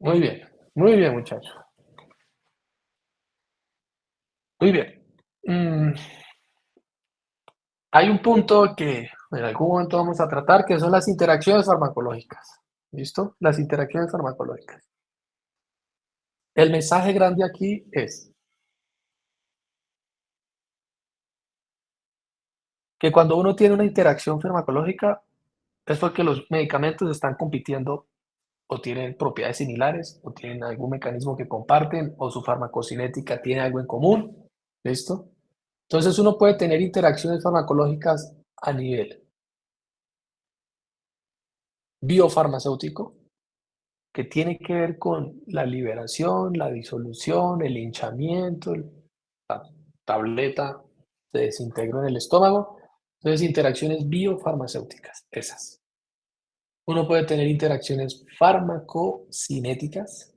Muy bien, muchachos. Muy bien. Mm, Hay un punto que en algún momento vamos a tratar, que son las interacciones farmacológicas. ¿Listo? Las interacciones farmacológicas. El mensaje grande aquí es que cuando uno tiene una interacción farmacológica es porque los medicamentos están compitiendo o tienen propiedades similares o tienen algún mecanismo que comparten o su farmacocinética tiene algo en común. ¿Listo? Entonces uno puede tener interacciones farmacológicas a nivel biofarmacéutico, que tiene que ver con la liberación, la disolución, el hinchamiento, la tableta se desintegró en el estómago. Entonces, interacciones biofarmacéuticas, esas. Uno puede tener interacciones farmacocinéticas,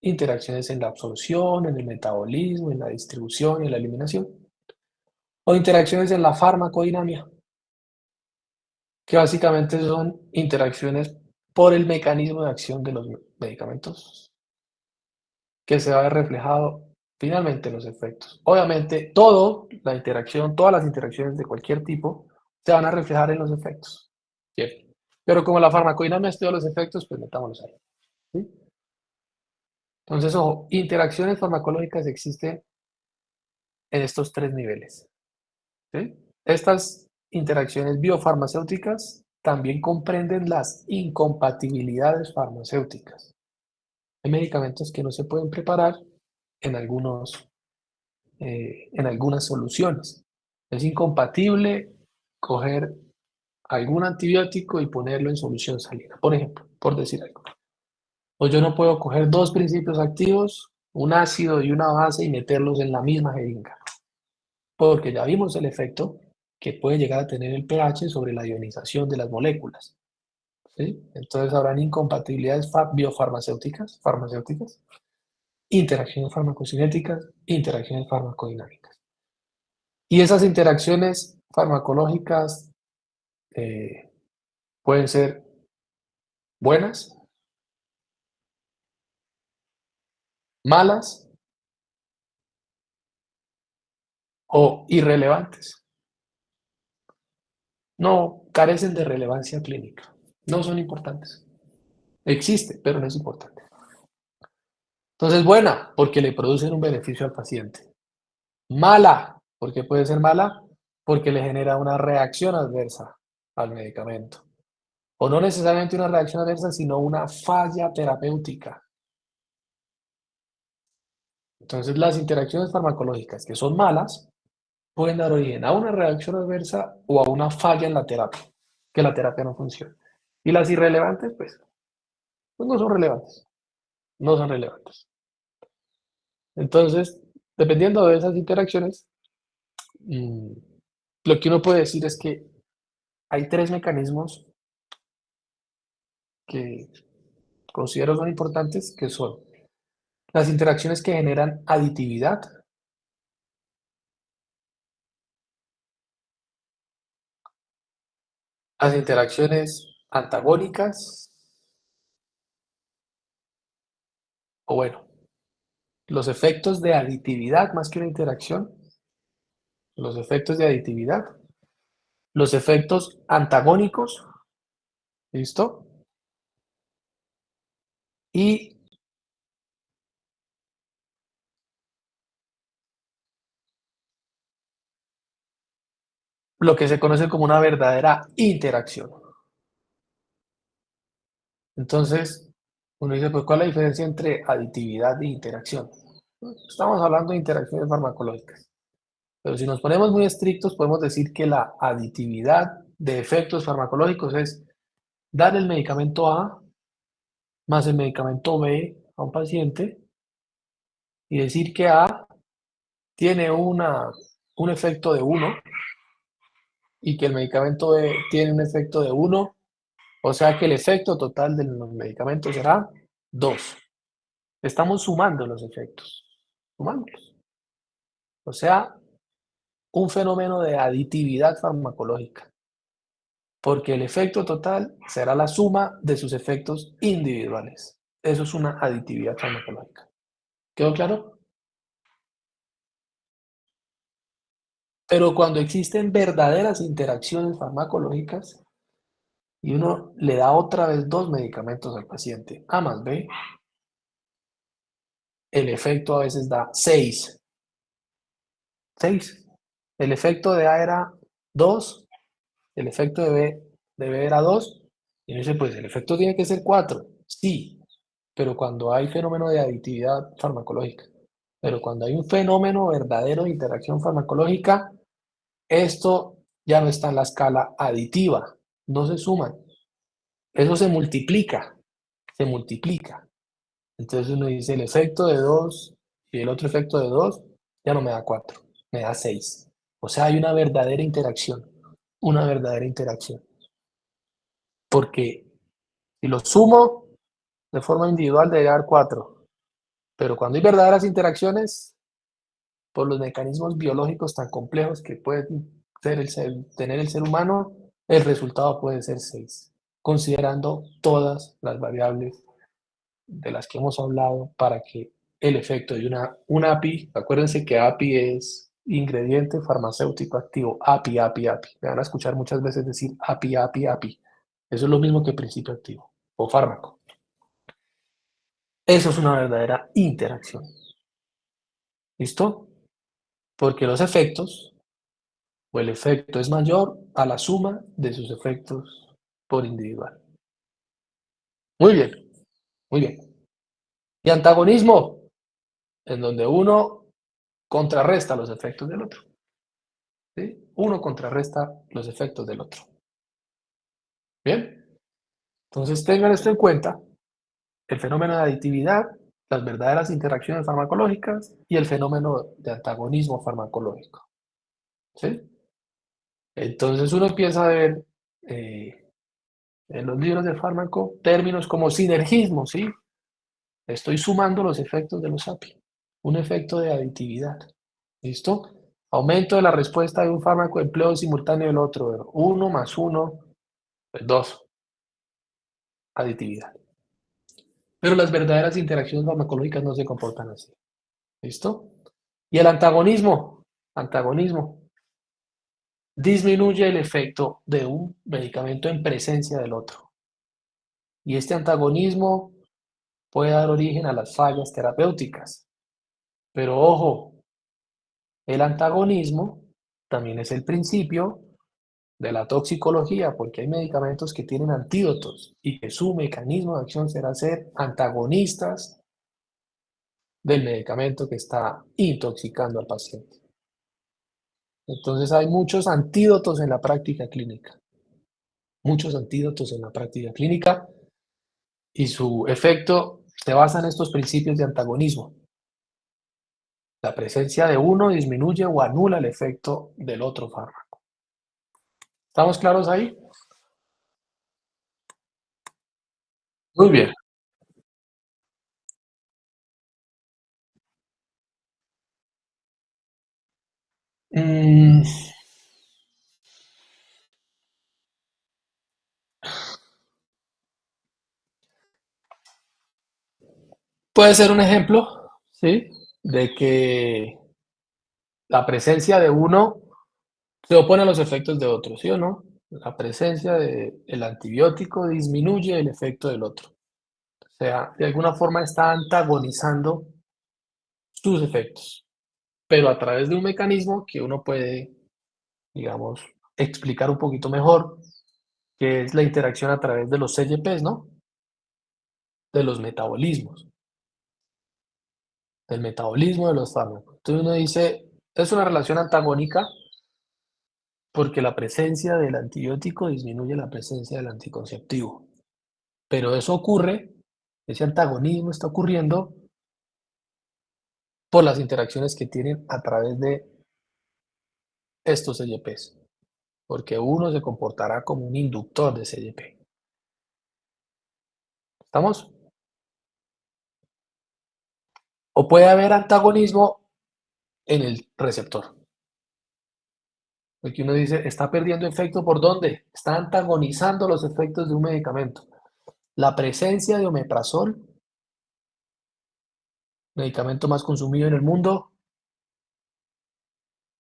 interacciones en la absorción, en el metabolismo, en la distribución y en la eliminación, o interacciones en la farmacodinamia, que básicamente son interacciones por el mecanismo de acción de los medicamentos, que se va a ver reflejado finalmente en los efectos. Obviamente, todas las interacciones de cualquier tipo se van a reflejar en los efectos. Bien. Pero como la farmacodinamia estudia los efectos, pues metámoslos ahí. ¿Sí? Entonces, ojo, interacciones farmacológicas existen en estos tres niveles. ¿Sí? Estas interacciones biofarmacéuticas también comprenden las incompatibilidades farmacéuticas. Hay medicamentos que no se pueden preparar en algunas soluciones. Es incompatible coger algún antibiótico y ponerlo en solución salina, por ejemplo, por decir algo. O yo no puedo coger dos principios activos, un ácido y una base, y meterlos en la misma jeringa, porque ya vimos el efecto que puede llegar a tener el pH sobre la ionización de las moléculas. ¿Sí? Entonces habrán incompatibilidades biofarmacéuticas, interacciones farmacocinéticas, interacciones farmacodinámicas. Y esas interacciones farmacológicas pueden ser buenas, malas o irrelevantes. No carecen de relevancia clínica, no son importantes. Existe, pero no es importante. Entonces, buena, porque le producen un beneficio al paciente. Mala, porque puede ser mala, porque le genera una reacción adversa al medicamento. O no necesariamente una reacción adversa, sino una falla terapéutica. Entonces, las interacciones farmacológicas que son malas pueden dar origen a una reacción adversa o a una falla en la terapia, que la terapia no funciona. Y las irrelevantes, pues no son relevantes, no son relevantes. Entonces, dependiendo de esas interacciones, lo que uno puede decir es que hay tres mecanismos que considero son importantes, que son las interacciones que generan aditividad, las interacciones antagónicas, o bueno, los efectos de aditividad más que una interacción, los efectos de aditividad, los efectos antagónicos, ¿listo? Y lo que se conoce como una verdadera interacción. Entonces, uno dice, pues, ¿cuál es la diferencia entre aditividad e interacción? Estamos hablando de interacciones farmacológicas. Pero si nos ponemos muy estrictos, podemos decir que la aditividad de efectos farmacológicos es dar el medicamento A más el medicamento B a un paciente y decir que A tiene un efecto de 1 y que el medicamento B tiene un efecto de 1, o sea que el efecto total de los medicamentos será 2. Estamos sumando los efectos, sumándolos. O sea, un fenómeno de aditividad farmacológica, porque el efecto total será la suma de sus efectos individuales. Eso es una aditividad farmacológica. ¿Quedó claro? Pero cuando existen verdaderas interacciones farmacológicas y uno le da otra vez dos medicamentos al paciente, A más B, el efecto a veces da 6. 6. El efecto de A era 2, el efecto de B era 2, y uno dice, pues el efecto tiene que ser 4. Sí, pero cuando hay fenómeno de aditividad farmacológica, pero cuando hay un fenómeno verdadero de interacción farmacológica, esto ya no está en la escala aditiva, no se suman. Eso se multiplica, se multiplica. Entonces uno dice el efecto de 2 y el otro efecto de 2 ya no me da 4, me da 6. O sea, hay una verdadera interacción, una verdadera interacción. Porque si lo sumo de forma individual debería dar 4, pero cuando hay verdaderas interacciones, por los mecanismos biológicos tan complejos que puede tener el ser humano, el resultado puede ser 6, considerando todas las variables de las que hemos hablado para que el efecto de una API, acuérdense que API es ingrediente farmacéutico activo, API, API, API. Me van a escuchar muchas veces decir API, API, API. Eso es lo mismo que principio activo o fármaco. Eso es una verdadera interacción. ¿Listo? Porque los efectos o el efecto es mayor a la suma de sus efectos por individual. Muy bien, muy bien. Y antagonismo, en donde uno contrarresta los efectos del otro. ¿Sí? Uno contrarresta los efectos del otro. Bien, entonces tengan esto en cuenta, el fenómeno de aditividad, las verdaderas interacciones farmacológicas y el fenómeno de antagonismo farmacológico. ¿Sí? Entonces uno empieza a ver en los libros de fármaco términos como sinergismo, ¿sí? Estoy sumando los efectos de los API, un efecto de aditividad. ¿Listo? Aumento de la respuesta de un fármaco, empleo simultáneo del otro. 1 más 1, 2. Aditividad. Pero las verdaderas interacciones farmacológicas no se comportan así. ¿Listo? Y el antagonismo. Antagonismo. Disminuye el efecto de un medicamento en presencia del otro. Y este antagonismo puede dar origen a las fallas terapéuticas. Pero ojo, el antagonismo también es el principio de la toxicología, porque hay medicamentos que tienen antídotos y que su mecanismo de acción será ser antagonistas del medicamento que está intoxicando al paciente. Entonces hay muchos antídotos en la práctica clínica, muchos antídotos en la práctica clínica y su efecto se basa en estos principios de antagonismo. La presencia de uno disminuye o anula el efecto del otro fármaco. ¿Estamos claros ahí? Muy bien. Mm, puede ser un ejemplo, ¿sí? De que la presencia de uno se opone a los efectos de otro, ¿sí o no? La presencia del antibiótico disminuye el efecto del otro. O sea, de alguna forma está antagonizando sus efectos, pero a través de un mecanismo que uno puede, digamos, explicar un poquito mejor, que es la interacción a través de los CYPs, ¿no? De los metabolismos, del metabolismo de los fármacos. Entonces uno dice, es una relación antagónica porque la presencia del antibiótico disminuye la presencia del anticonceptivo. Pero eso ocurre, ese antagonismo está ocurriendo por las interacciones que tienen a través de estos CYPs, porque uno se comportará como un inductor de CYP. ¿Estamos? O puede haber antagonismo en el receptor. Porque uno dice, está perdiendo efecto ¿por dónde? Está antagonizando los efectos de un medicamento. La presencia de omeprazol, medicamento más consumido en el mundo,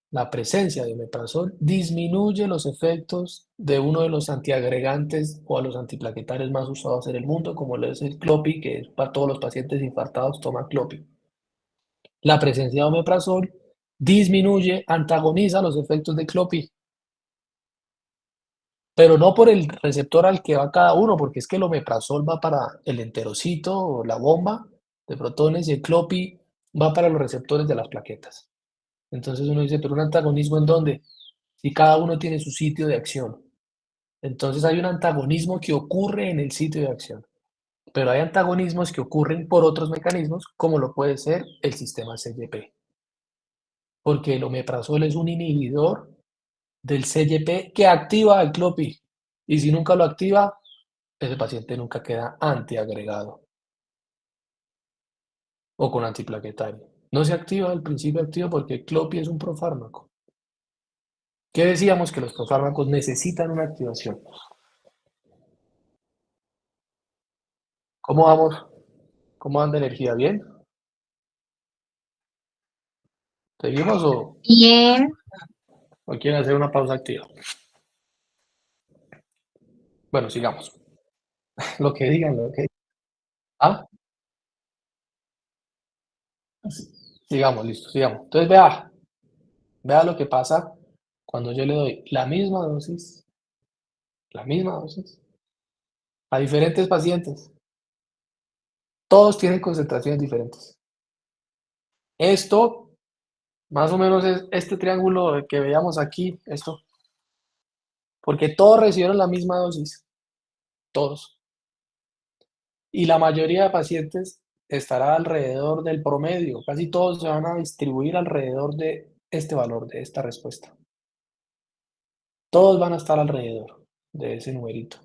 la presencia de omeprazol disminuye los efectos de uno de los antiagregantes o a los antiplaquetarios más usados en el mundo, como lo es el Clopi, que es para todos los pacientes infartados toma Clopi. La presencia de omeprazol disminuye, antagoniza los efectos de Clopi, pero no por el receptor al que va cada uno, porque es que el omeprazol va para el enterocito o la bomba de protones y el Clopi va para los receptores de las plaquetas. Entonces uno dice, pero un antagonismo ¿en dónde? y cada uno tiene su sitio de acción. Entonces hay un antagonismo que ocurre en el sitio de acción, pero hay antagonismos que ocurren por otros mecanismos, como lo puede ser el sistema CYP, porque el omeprazol es un inhibidor del CYP que activa el CLOPI, y si nunca lo activa, ese paciente nunca queda antiagregado o con antiplaquetario. No se activa el principio activo porque el CLOPI es un profármaco. ¿Qué decíamos? Que los profármacos necesitan una activación. ¿Cómo vamos? ¿Cómo anda energía? ¿Bien? ¿Seguimos Bien. o quieren hacer una pausa activa? Bueno, sigamos. Lo que digan, lo que... Ah, sigamos, listo, sigamos. Entonces vea lo que pasa cuando yo le doy la misma dosis, a diferentes pacientes. Todos tienen concentraciones diferentes. Esto, más o menos, es este triángulo que veíamos aquí, esto, porque todos recibieron la misma dosis, todos. Y la mayoría de pacientes estará alrededor del promedio, casi todos se van a distribuir alrededor de este valor, de esta respuesta. Todos van a estar alrededor de ese numerito,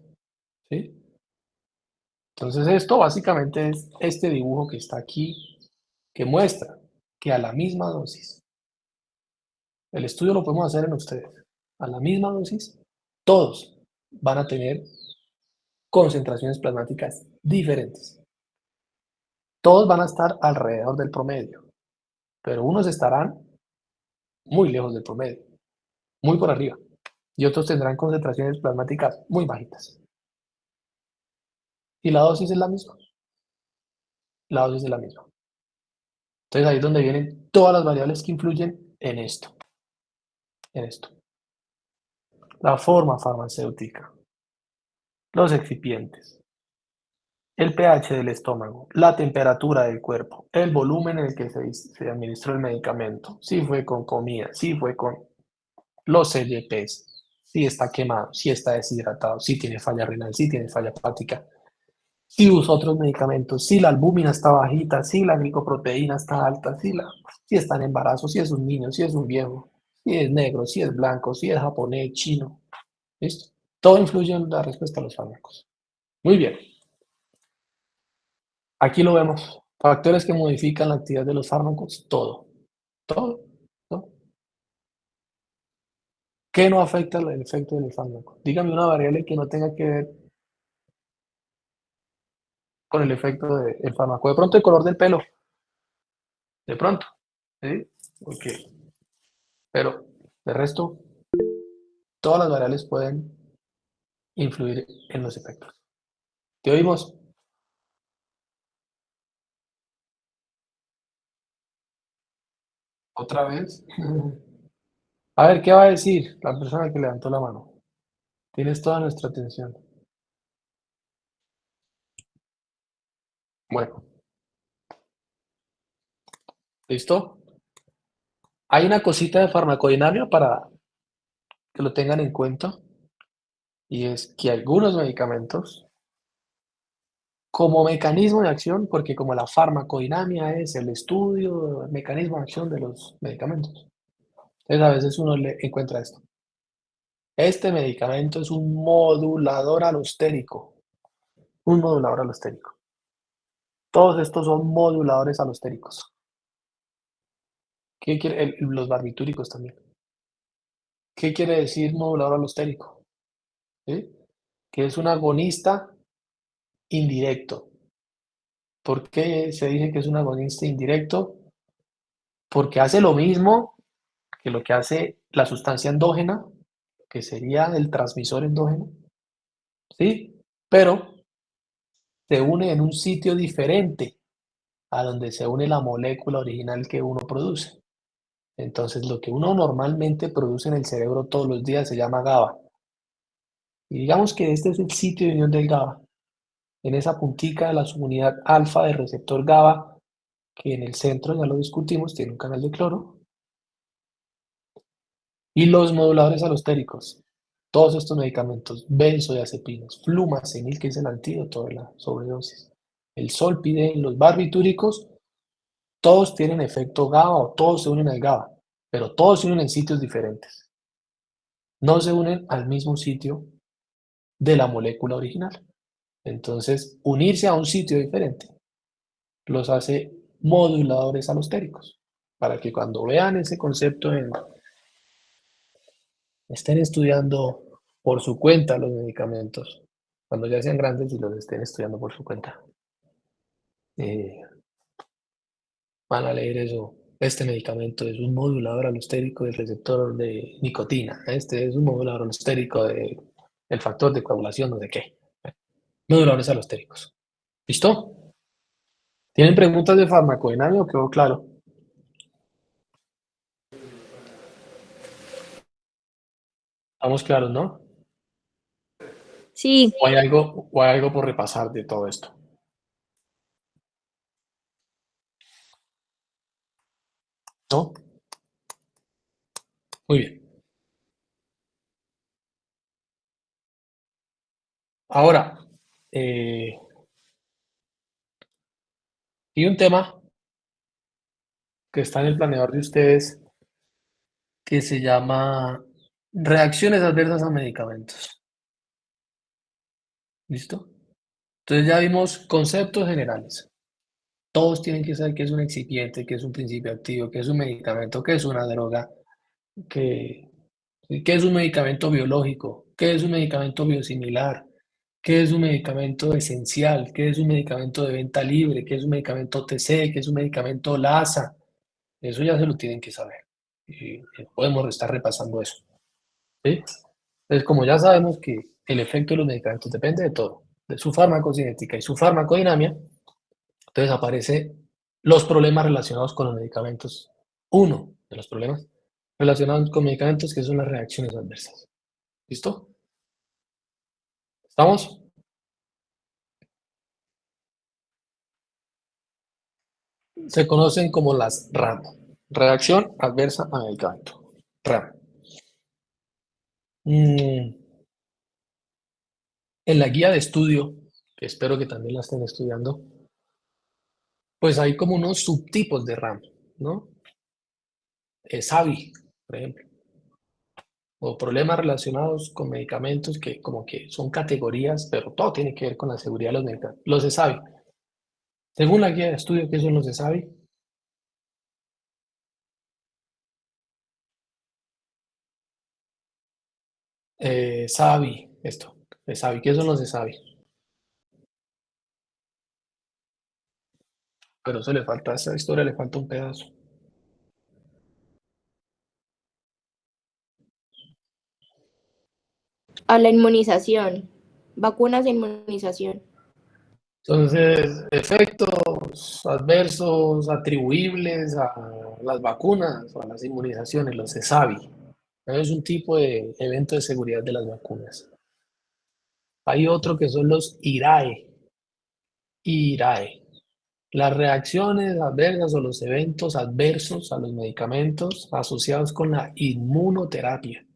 ¿sí? Entonces esto básicamente es este dibujo que está aquí, que muestra que a la misma dosis, el estudio lo podemos hacer en ustedes, a la misma dosis, todos van a tener concentraciones plasmáticas diferentes. Todos van a estar alrededor del promedio, pero unos estarán muy lejos del promedio, muy por arriba, y otros tendrán concentraciones plasmáticas muy bajitas. Y la dosis es la misma. La dosis es la misma. Entonces ahí es donde vienen todas las variables que influyen en esto. En esto. La forma farmacéutica, los excipientes, el pH del estómago, la temperatura del cuerpo, el volumen en el que se administró el medicamento, si fue con comida, si fue con los CYPs, si está quemado, si está deshidratado, si tiene falla renal, si tiene falla hepática, si usa otros medicamentos, si la albúmina está bajita, si la glicoproteína está alta, si está en embarazo, si es un niño, si es un viejo, si es negro, si es blanco, si es japonés, chino. ¿Listo? Todo influye en la respuesta a los fármacos. Muy bien. Aquí lo vemos. Factores que modifican la actividad de los fármacos, todo. Todo. ¿No? ¿Qué no afecta el efecto del fármaco? Dígame una variable que no tenga que ver con el efecto del fármaco. De pronto el color del pelo. De pronto. ¿Sí? Ok. Pero de resto, todas las variables pueden influir en los efectos. ¿Te oímos? ¿Otra vez? A ver, ¿qué va a decir la persona que levantó la mano? Tienes toda nuestra atención. Bueno, ¿listo? Hay una cosita de farmacodinámica para que lo tengan en cuenta, y es que algunos medicamentos, como mecanismo de acción, porque como la farmacodinámica es el estudio, el mecanismo de acción de los medicamentos, entonces a veces uno le encuentra esto. Este medicamento es un modulador alostérico, un modulador alostérico. Todos estos son moduladores alostéricos. ¿Qué quiere? Los barbitúricos también. ¿Qué quiere decir modulador alostérico? ¿Sí? Que es un agonista indirecto. ¿Por qué se dice que es un agonista indirecto? Porque hace lo mismo que lo que hace la sustancia endógena, que sería el transmisor endógeno, ¿sí? Pero se une en un sitio diferente a donde se une la molécula original que uno produce. Entonces, lo que uno normalmente produce en el cerebro todos los días se llama GABA. Y digamos que este es el sitio de unión del GABA. En esa puntica de la subunidad alfa del receptor GABA, que en el centro, ya lo discutimos, tiene un canal de cloro. Y los moduladores alostéricos, todos estos medicamentos, benzodiazepinas, flumazenil, que es el antídoto de la sobredosis, el zolpidem, los barbitúricos, todos tienen efecto GABA o todos se unen al GABA, pero todos se unen en sitios diferentes. No se unen al mismo sitio de la molécula original. Entonces, unirse a un sitio diferente los hace moduladores alostéricos, para que cuando vean ese concepto estén estudiando por su cuenta los medicamentos, cuando ya sean grandes y los estén estudiando por su cuenta. Van a leer eso. Este medicamento es un modulador alostérico del receptor de nicotina. Este es un modulador alostérico del factor de coagulación, no sé qué. Moduladores alostéricos. ¿Listo? ¿Tienen preguntas de farmacodinámica o quedó claro? Estamos claros, ¿no? Sí, ¿O hay algo por repasar de todo esto? ¿No? Muy bien. Ahora, hay un tema que está en el planeador de ustedes que se llama reacciones adversas a medicamentos. ¿Listo? Entonces ya vimos conceptos generales. Todos tienen que saber qué es un excipiente, qué es un principio activo, qué es un medicamento, qué es una droga, qué, qué es un medicamento biológico, qué es un medicamento biosimilar, qué es un medicamento esencial, qué es un medicamento de venta libre, qué es un medicamento OTC, qué es un medicamento LASA. Eso ya se lo tienen que saber. Y podemos estar repasando eso. ¿Sí? Entonces, como ya sabemos que el efecto de los medicamentos depende de todo, de su farmacocinética y su farmacodinámica, entonces aparecen los problemas relacionados con los medicamentos. Uno de los problemas relacionados con medicamentos que son las reacciones adversas. ¿Listo? ¿Estamos? Se conocen como las RAM. Reacción adversa a medicamento. RAM. En la guía de estudio, que espero que también la estén estudiando, pues hay como unos subtipos de RAM, ¿no? SAVI, por ejemplo, o problemas relacionados con medicamentos que como que son categorías, pero todo tiene que ver con la seguridad de los medicamentos. Los SAVI. Según la guía de estudio, ¿qué son los SAVI? SAVI, esto. SAVI, ¿qué son los SAVI? Pero eso le falta, a esa historia le falta un pedazo. a la inmunización. Vacunas e inmunización. Entonces, efectos adversos atribuibles a las vacunas o a las inmunizaciones, los ESAVI. Es un tipo de evento de seguridad de las vacunas. Hay otro que son los IRAE. IRAE. Las reacciones adversas o los eventos adversos a los medicamentos asociados con la inmunoterapia,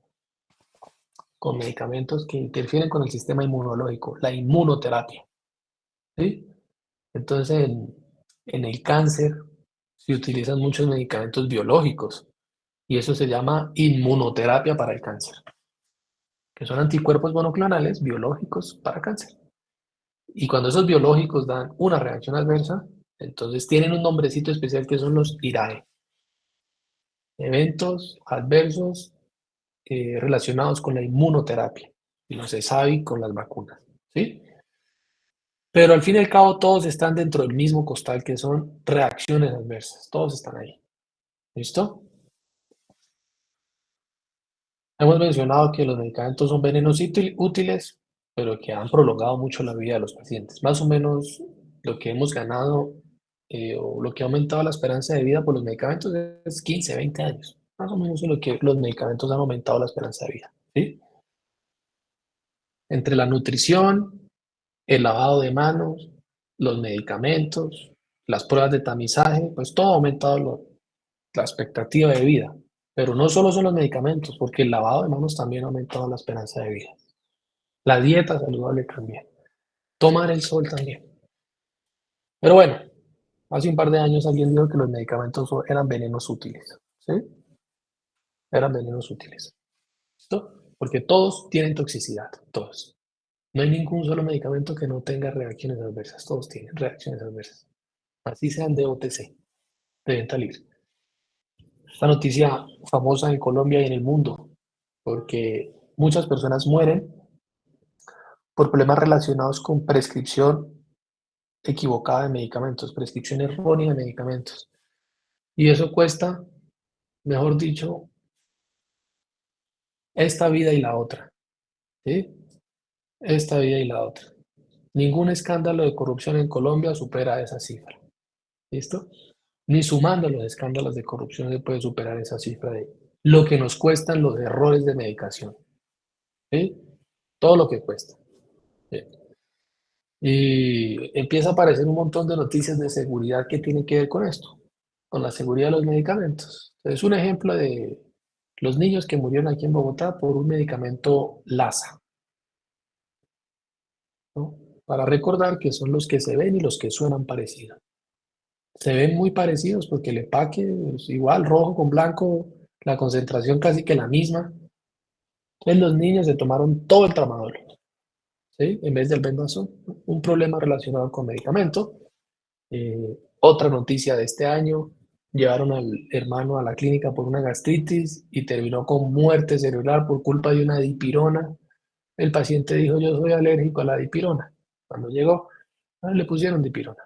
con medicamentos que interfieren con el sistema inmunológico, la inmunoterapia. ¿Sí? Entonces, en el cáncer se utilizan muchos medicamentos biológicos y eso se llama inmunoterapia para el cáncer, que son anticuerpos monoclonales biológicos para cáncer. Y cuando esos biológicos dan una reacción adversa, entonces tienen un nombrecito especial que son los IRAE, eventos adversos relacionados con la inmunoterapia, y los ESAVI con las vacunas, ¿sí? Pero al fin y al cabo todos están dentro del mismo costal que son reacciones adversas, todos están ahí. ¿Listo? Hemos mencionado que los medicamentos son venenos útiles, pero que han prolongado mucho la vida de los pacientes. Más o menos lo que hemos ganado o lo que ha aumentado la esperanza de vida por los medicamentos es 15, 20 años. Más o menos es lo que los medicamentos han aumentado la esperanza de vida. ¿Sí? Entre la nutrición, el lavado de manos, los medicamentos, las pruebas de tamizaje, pues todo ha aumentado la expectativa de vida. Pero no solo son los medicamentos, porque el lavado de manos también ha aumentado la esperanza de vida. La dieta saludable también. Tomar el sol también. Pero bueno, hace un par de años alguien dijo que los medicamentos eran venenos útiles. ¿Sí? Eran venenos útiles. ¿Listo? Porque todos tienen toxicidad, todos. No hay ningún solo medicamento que no tenga reacciones adversas. Todos tienen reacciones adversas. Así sean de OTC, de venta libre. Esta noticia famosa en Colombia y en el mundo, porque muchas personas mueren por problemas relacionados con prescripción equivocada de medicamentos, prescripción errónea de medicamentos. Y eso cuesta, mejor dicho, esta vida y la otra. ¿Sí? Esta vida y la otra. Ningún escándalo de corrupción en Colombia supera esa cifra. ¿Listo? Ni sumando los escándalos de corrupción se puede superar esa cifra de lo que nos cuestan los errores de medicación. ¿Sí? Todo lo que cuesta. ¿Sí? Y empieza a aparecer un montón de noticias de seguridad que tienen que ver con esto, con la seguridad de los medicamentos. Es un ejemplo de los niños que murieron aquí en Bogotá por un medicamento LASA, ¿no? Para recordar que son los que se ven y los que suenan parecidos. Se ven muy parecidos porque el empaque es igual, rojo con blanco, la concentración casi que la misma. Entonces los niños se tomaron todo el tramadol, ¿sí? En vez del Bendazol, un problema relacionado con medicamento. Otra noticia de este año, llevaron al hermano a la clínica por una gastritis y terminó con muerte cerebral por culpa de una dipirona. El paciente dijo, yo soy alérgico a la dipirona. Cuando llegó, le pusieron dipirona.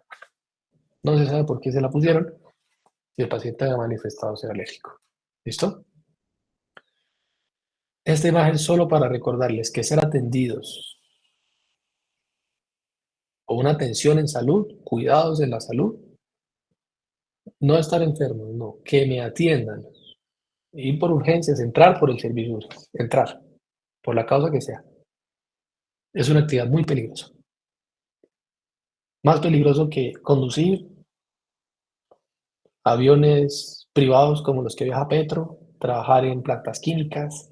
No se sabe por qué se la pusieron si el paciente había manifestado ser alérgico. ¿Listo? Esta imagen solo para recordarles que ser atendidos o una atención en salud, cuidados en la salud, no estar enfermos, no, que me atiendan, ir por urgencias, entrar por el servicio, de urgencias, entrar, por la causa que sea, es una actividad muy peligrosa. Más peligroso que conducir aviones privados como los que viaja Petro, trabajar en plantas químicas,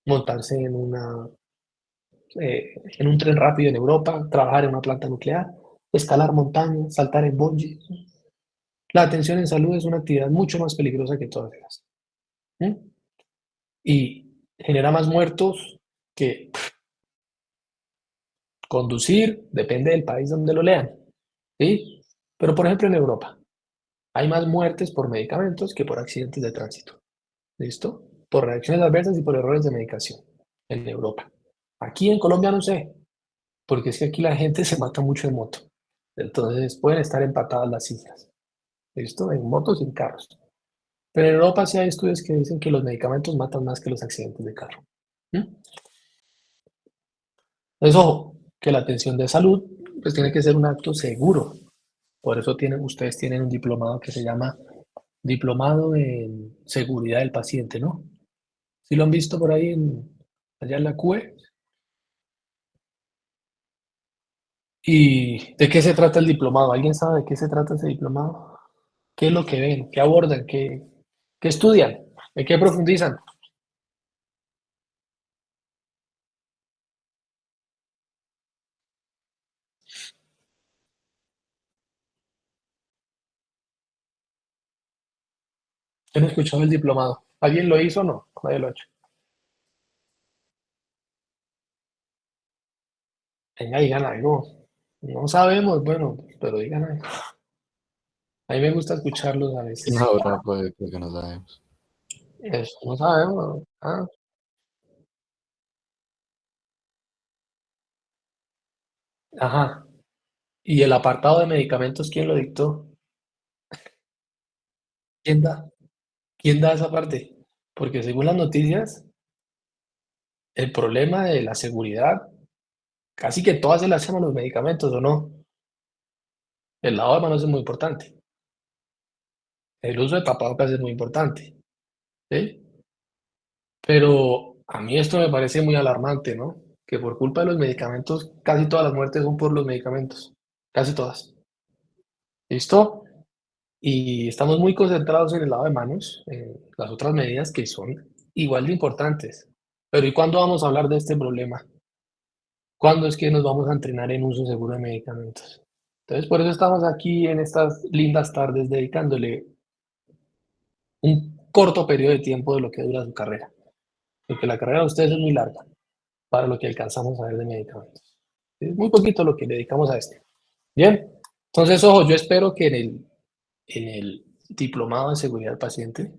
montarse en un tren rápido en Europa, trabajar en una planta nuclear, escalar montañas, saltar en bungee. La atención en salud es una actividad mucho más peligrosa que todas ellas. ¿Sí? Y genera más muertos que conducir, depende del país donde lo lean. ¿Sí? Pero por ejemplo en Europa hay más muertes por medicamentos que por accidentes de tránsito. ¿Listo? Por reacciones adversas y por errores de medicación en Europa. Aquí en Colombia no sé, porque es que aquí la gente se mata mucho en moto. Entonces pueden estar empatadas las cifras. ¿Listo? En motos y en carros. Pero en Europa sí hay estudios que dicen que los medicamentos matan más que los accidentes de carro. ¿Mm? Entonces, ojo, que la atención de salud pues tiene que ser un acto seguro. Por eso ustedes tienen un diplomado que se llama Diplomado en Seguridad del Paciente, ¿no? ¿Sí lo han visto por ahí allá en la CUE? ¿Y de qué se trata el diplomado? ¿Alguien sabe de qué se trata ese diplomado? ¿Qué es lo que ven? ¿Qué abordan? ¿Qué estudian? ¿En qué profundizan? Yo no he escuchado el diplomado. ¿Alguien lo hizo o no? Nadie lo ha hecho. Venga, digan algo. No sabemos, bueno, pero digan algo. A mí me gusta escucharlos a veces. No, no, pues, porque no sabemos. Eso, no sabemos. Ah, ajá. ¿Y el apartado de medicamentos quién lo dictó? ¿Quién da? ¿Quién da esa parte? Porque según las noticias, el problema de la seguridad, casi que todas se las hacen a los medicamentos, ¿o no? El lavado de manos es muy importante. El uso de tapabocas es muy importante, ¿sí? Pero a mí esto me parece muy alarmante, ¿no? Que por culpa de los medicamentos, casi todas las muertes son por los medicamentos. Casi todas. ¿Listo? Y estamos muy concentrados en el lado de manos, en las otras medidas que son igual de importantes. Pero ¿y cuándo vamos a hablar de este problema? ¿Cuándo es que nos vamos a entrenar en uso seguro de medicamentos? Entonces, por eso estamos aquí en estas lindas tardes dedicándole un corto periodo de tiempo de lo que dura su carrera. Porque la carrera de ustedes es muy larga para lo que alcanzamos a ver de medicamentos. Es muy poquito lo que le dedicamos a este. Bien, entonces, ojo, yo espero que en el diplomado de seguridad del paciente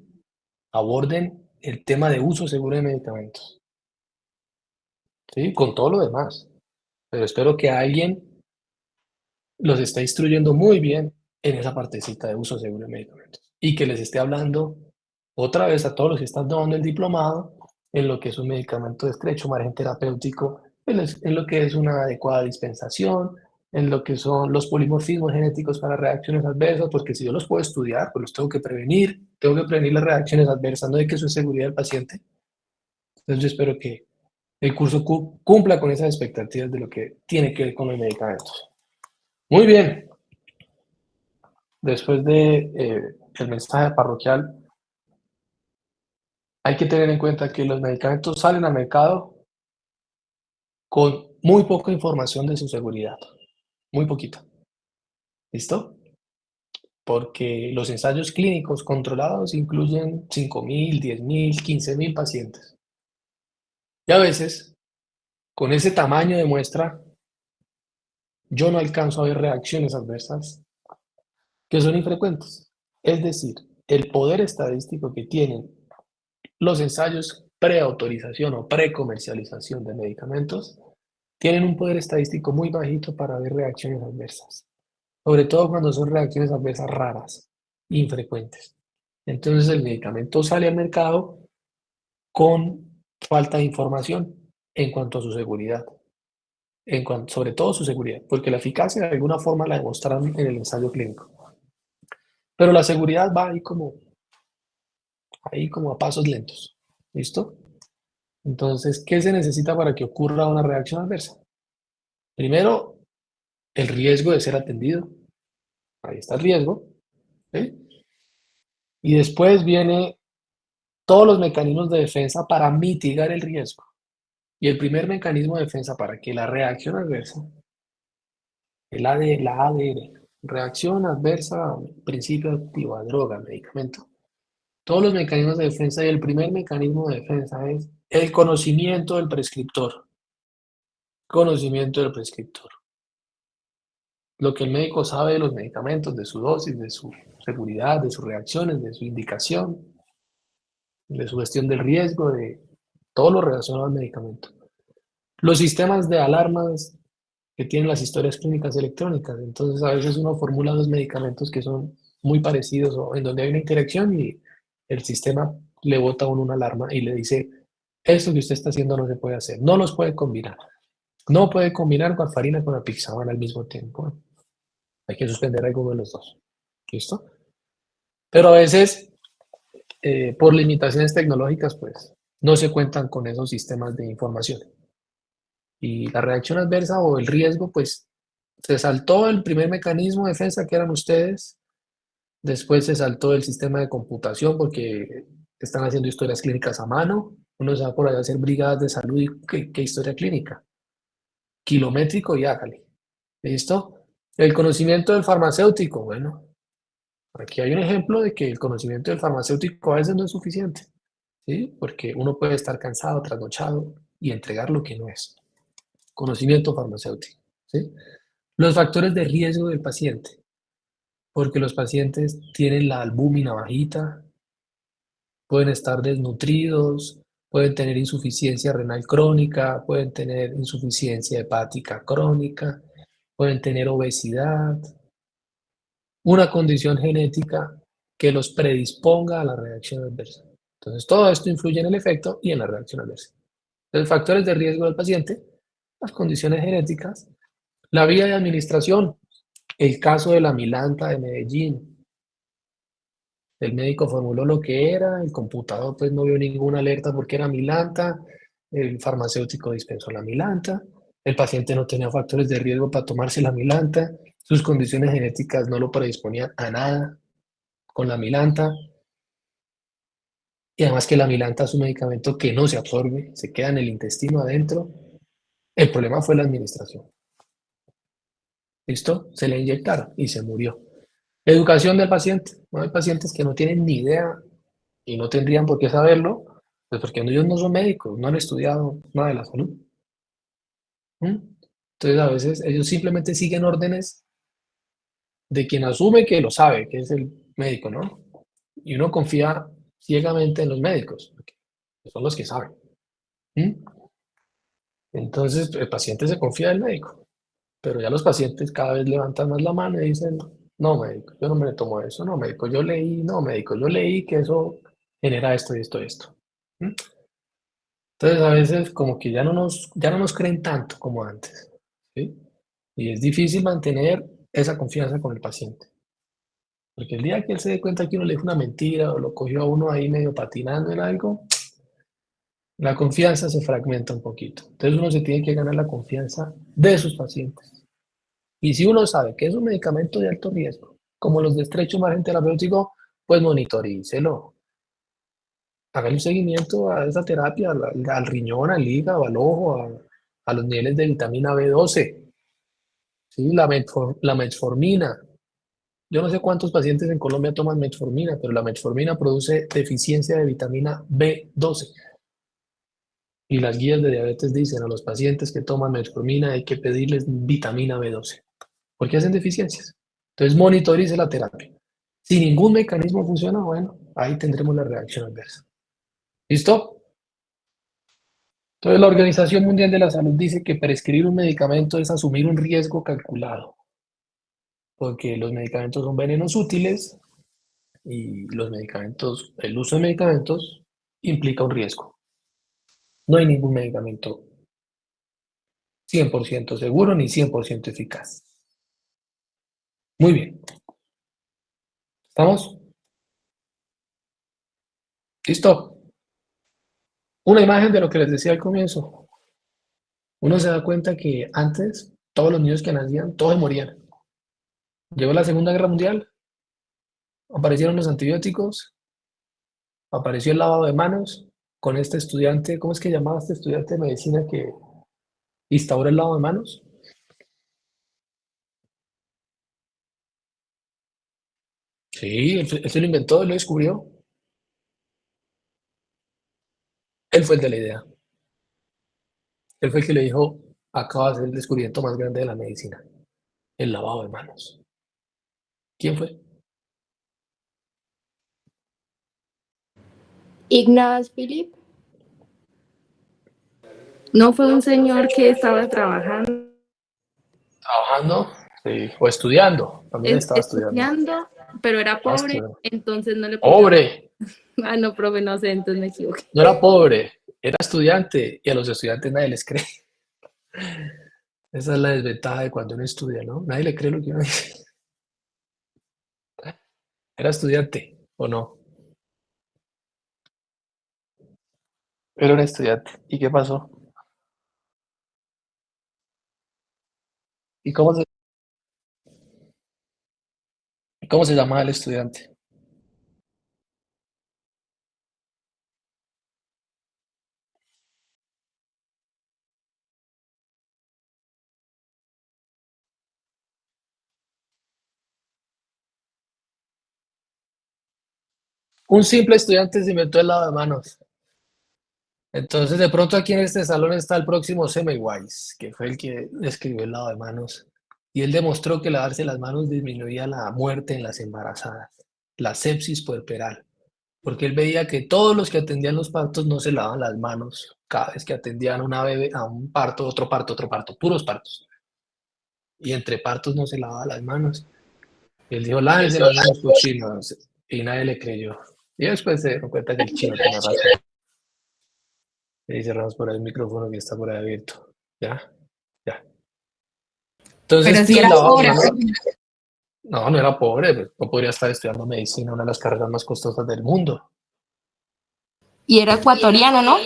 aborden el tema de uso seguro de medicamentos, ¿sí? Con todo lo demás. Pero espero que alguien los esté instruyendo muy bien en esa partecita de uso seguro de medicamentos y que les esté hablando otra vez a todos los que están tomando el diplomado en lo que es un medicamento de estrecho margen terapéutico, en lo que es una adecuada dispensación, en lo que son los polimorfismos genéticos para reacciones adversas, porque si yo los puedo estudiar, pues los tengo que prevenir las reacciones adversas, no de que eso es seguridad del paciente. Entonces yo espero que el curso cumpla con esas expectativas de lo que tiene que ver con los medicamentos. Muy bien, después de el mensaje parroquial, hay que tener en cuenta que los medicamentos salen al mercado con muy poca información de su seguridad, muy poquita. ¿Listo? Porque los ensayos clínicos controlados incluyen 5.000, 10.000, 15.000 pacientes. Y a veces, con ese tamaño de muestra, yo no alcanzo a ver reacciones adversas que son infrecuentes. Es decir, el poder estadístico que tienen los ensayos preautorización o precomercialización de medicamentos tienen un poder estadístico muy bajito para ver reacciones adversas, sobre todo cuando son reacciones adversas raras, infrecuentes. Entonces el medicamento sale al mercado con falta de información en cuanto a su seguridad, sobre todo su seguridad, porque la eficacia de alguna forma la demostraron en el ensayo clínico. Pero la seguridad va ahí como a pasos lentos. ¿Listo? Entonces, ¿qué se necesita para que ocurra una reacción adversa? Primero, el riesgo de ser atendido. Ahí está el riesgo. ¿Sí? Y después viene todos los mecanismos de defensa para mitigar el riesgo. Y el primer mecanismo de defensa para que la reacción adversa, la ADR, reacción adversa, principio activo a droga, medicamento, todos los mecanismos de defensa y el primer mecanismo de defensa es el conocimiento del prescriptor. Conocimiento del prescriptor. Lo que el médico sabe de los medicamentos, de su dosis, de su seguridad, de sus reacciones, de su indicación, de su gestión del riesgo, de todo lo relacionado al medicamento. Los sistemas de alarmas que tienen las historias clínicas electrónicas. Entonces, a veces uno formula dos medicamentos que son muy parecidos o en donde hay una interacción y el sistema le bota a uno una alarma y le dice, esto que usted está haciendo no se puede hacer, no los puede combinar. No puede combinar warfarina con apixaban al mismo tiempo. Hay que suspender alguno de los dos. ¿Listo? Pero a veces, por limitaciones tecnológicas, pues, no se cuentan con esos sistemas de información. Y la reacción adversa o el riesgo, pues, se saltó el primer mecanismo de defensa que eran ustedes. Después se saltó el sistema de computación porque están haciendo historias clínicas a mano. Uno se va por allá a hacer brigadas de salud y ¿qué historia clínica? Kilométrico y hágale. ¿Listo? El conocimiento del farmacéutico, bueno, aquí hay un ejemplo de que el conocimiento del farmacéutico a veces no es suficiente, ¿sí? Porque uno puede estar cansado, trasnochado y entregar lo que no es. Conocimiento farmacéutico, ¿sí? Los factores de riesgo del paciente, porque los pacientes tienen la albúmina bajita, pueden estar desnutridos, pueden tener insuficiencia renal crónica, pueden tener insuficiencia hepática crónica, pueden tener obesidad, una condición genética que los predisponga a la reacción adversa. Entonces, todo esto influye en el efecto y en la reacción adversa. Los factores de riesgo del paciente, las condiciones genéticas, la vía de administración, el caso de la milanta de Medellín. El médico formuló lo que era, el computador pues no vio ninguna alerta porque era milanta, el farmacéutico dispensó la milanta, el paciente no tenía factores de riesgo para tomarse la milanta, sus condiciones genéticas no lo predisponían a nada. con la milanta, y además que la milanta es un medicamento que no se absorbe, se queda en el intestino adentro. El problema fue la administración. ¿Listo? Se le inyectaron y se murió. Educación del paciente. No hay pacientes que no tienen ni idea y no tendrían por qué saberlo, pues porque ellos no son médicos, no han estudiado nada de la salud. ¿Mm? Entonces a veces ellos simplemente siguen órdenes de quien asume que lo sabe, que es el médico, ¿no? Y uno confía ciegamente en los médicos, porque son los que saben. ¿Mm? Entonces el paciente se confía del médico, pero ya los pacientes cada vez levantan más la mano y dicen, no, médico, yo no me tomo eso, no, médico, yo leí, no, médico, yo leí que eso genera esto y esto y esto. ¿Mm? Entonces a veces como que ya no nos creen tanto como antes, ¿sí? Y es difícil mantener esa confianza con el paciente. Porque el día que él se dé cuenta que uno le dijo una mentira o lo cogió a uno ahí medio patinando en algo, la confianza se fragmenta un poquito. Entonces uno se tiene que ganar la confianza de sus pacientes. Y si uno sabe que es un medicamento de alto riesgo, como los de estrecho margen terapéutico, pues monitorícelo. Hágale un seguimiento a esa terapia, al riñón, al hígado, al ojo, a los niveles de vitamina B12, ¿sí? La metformina. Yo no sé cuántos pacientes en Colombia toman metformina, pero la metformina produce deficiencia de vitamina B12. Y las guías de diabetes dicen a los pacientes que toman metformina hay que pedirles vitamina B12, porque hacen deficiencias. Entonces monitorice la terapia. Si ningún mecanismo funciona, bueno, ahí tendremos la reacción adversa. ¿Listo? Entonces la Organización Mundial de la Salud dice que prescribir un medicamento es asumir un riesgo calculado, porque los medicamentos son venenos útiles y los medicamentos, el uso de medicamentos implica un riesgo. No hay ningún medicamento 100% seguro ni 100% eficaz. Muy bien. ¿Estamos? ¿Listo? Una imagen de lo que les decía al comienzo. Uno se da cuenta que antes todos los niños que nacían, todos morían. Llegó la Segunda Guerra Mundial, aparecieron los antibióticos, apareció el lavado de manos con este estudiante, ¿cómo es que llamaba este estudiante de medicina que instaura el lavado de manos? Sí, él se lo inventó, él lo descubrió. Él fue el de la idea. Él fue el que le dijo, acaba de ser el descubrimiento más grande de la medicina, el lavado de manos. ¿Quién fue? Ignaz Philipp. No fue un señor que estaba trabajando, Trabajando, sí, o estudiando. También estaba estudiando. estudiando, pero era Estaba pobre, estudiando. entonces no le podía. Pobre, Ah, no, profe, no sé, entonces me equivoqué. no era pobre, era estudiante y a los estudiantes nadie les cree. Esa es la desventaja de cuando uno estudia, ¿no? Nadie le cree lo que uno dice. Era estudiante o no, pero era estudiante. ¿Y qué pasó? ¿Y cómo se llamaba el estudiante? Un simple estudiante se inventó el lavado de manos. Entonces, de pronto aquí en este salón está el próximo Semmelweis, que fue el que describió el lavado de manos. Y él demostró que lavarse las manos disminuía la muerte en las embarazadas, la sepsis puerperal, porque él veía que todos los que atendían los partos no se lavaban las manos cada vez que atendían una bebé, a un parto, otro parto, puros partos. Y entre partos no se lavaba las manos. Y él dijo, lávense las manos cochinos. Y nadie le creyó. Y después se dio cuenta que el chino tenía razón. Y cerramos por ahí el micrófono que está por ahí abierto. ¿Ya? Ya. Entonces, Pero sí el era lavado de pobre, manos, profe. no, no era pobre, pues, no podría estar estudiando medicina, una de las carreras más costosas del mundo. Y era ecuatoriano, ¿no?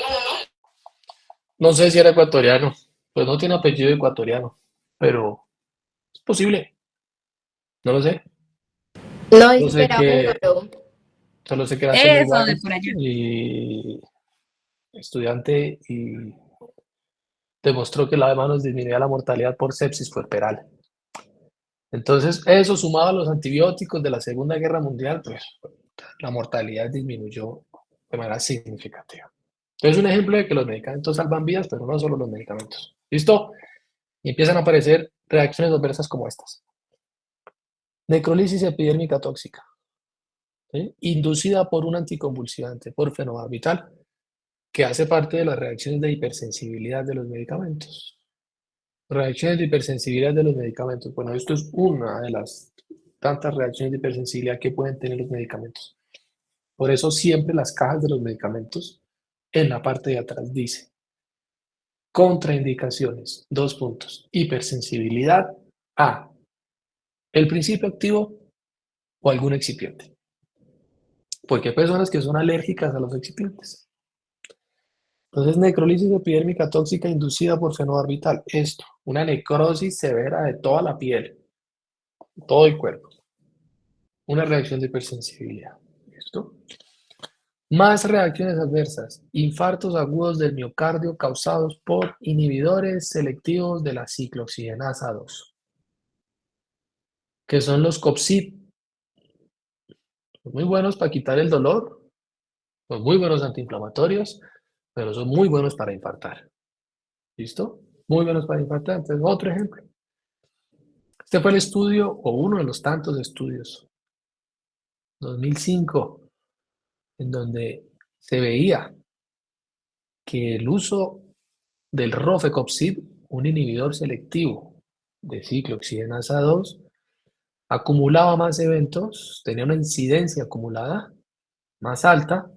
No sé si era ecuatoriano, pues no tiene apellido ecuatoriano, pero es posible, no lo sé. No, Yo dice que sé era que húngaro. Solo sé que era Semmelweis Eso de por allá. y estudiante y demostró que la de manos disminuía la mortalidad por sepsis puerperal. Entonces, eso sumado a los antibióticos de la Segunda Guerra Mundial, pues la mortalidad disminuyó de manera significativa. Entonces, un ejemplo de que los medicamentos salvan vidas, pero no solo los medicamentos. ¿Listo? Y empiezan a aparecer reacciones adversas como estas. Necrolisis epidérmica tóxica, ¿sí? Inducida por un anticonvulsivante, por fenobarbital, que hace parte de las reacciones de hipersensibilidad de los medicamentos. Reacciones de hipersensibilidad de los medicamentos. Bueno, esto es una de las tantas reacciones de hipersensibilidad que pueden tener los medicamentos. Por eso siempre las cajas de los medicamentos en la parte de atrás dice contraindicaciones, 2 puntos, hipersensibilidad a el principio activo o algún excipiente. Porque hay personas que son alérgicas a los excipientes. Entonces, necrolisis epidérmica tóxica inducida por fenobarbital. Esto, una necrosis severa de toda la piel, todo el cuerpo. Una reacción de hipersensibilidad. ¿Listo? Más reacciones adversas. Infartos agudos del miocardio causados por inhibidores selectivos de la ciclooxigenasa 2, que son los COPCID. Son muy buenos para quitar el dolor, son muy buenos antiinflamatorios, pero son muy buenos para infartar. ¿Listo? Muy buenos para infartar. Entonces, otro ejemplo. Este fue el estudio, o uno de los tantos estudios, 2005, en donde se veía que el uso del Rofecoxib, un inhibidor selectivo de ciclooxigenasa 2, acumulaba más eventos, tenía una incidencia acumulada más alta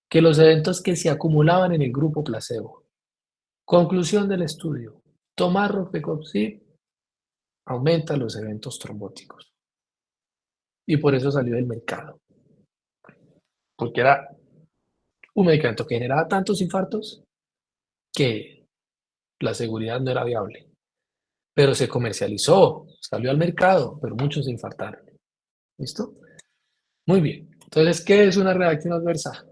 que los eventos que se acumulaban en el grupo placebo. Conclusión del estudio: tomar Rofecoxib aumenta los eventos trombóticos. Y por eso salió del mercado. Porque era un medicamento que generaba tantos infartos que la seguridad no era viable. Pero se comercializó, salió al mercado, pero muchos se infartaron. ¿Listo? Muy bien. Entonces, ¿qué es una reacción adversa?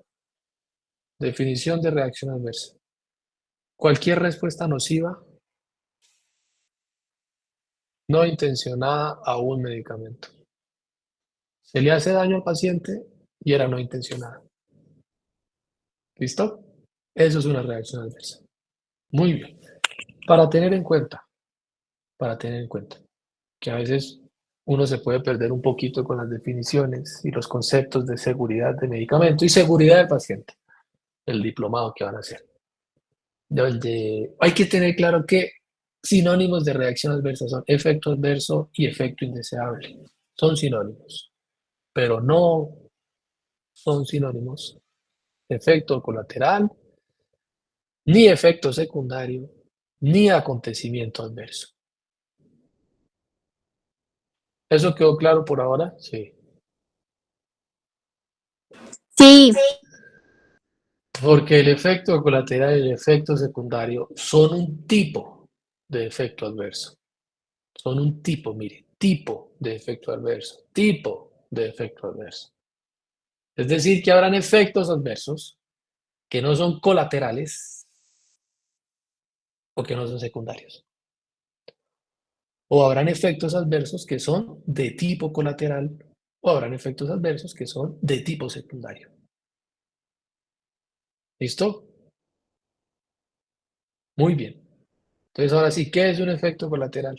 Definición de reacción adversa. Cualquier respuesta nociva no intencionada a un medicamento. Se le hace daño al paciente y era no intencionada. ¿Listo? Eso es una reacción adversa. Muy bien. Para tener en cuenta que a veces uno se puede perder un poquito con las definiciones y los conceptos de seguridad de medicamento y seguridad del paciente, el diplomado que van a hacer. Hay que tener claro que sinónimos de reacción adversa son efecto adverso y efecto indeseable. Son sinónimos, pero no son sinónimos de efecto colateral, ni efecto secundario, ni acontecimiento adverso. ¿Eso quedó claro por ahora? Sí. Sí, Porque el efecto colateral y el efecto secundario son un tipo de efecto adverso. Son un tipo, mire, tipo de efecto adverso, tipo de efecto adverso. Es decir, que habrán efectos adversos que no son colaterales o que no son secundarios. O habrán efectos adversos que son de tipo colateral o habrán efectos adversos que son de tipo secundario. ¿Listo? Muy bien. Entonces, ahora sí, ¿qué es un efecto colateral?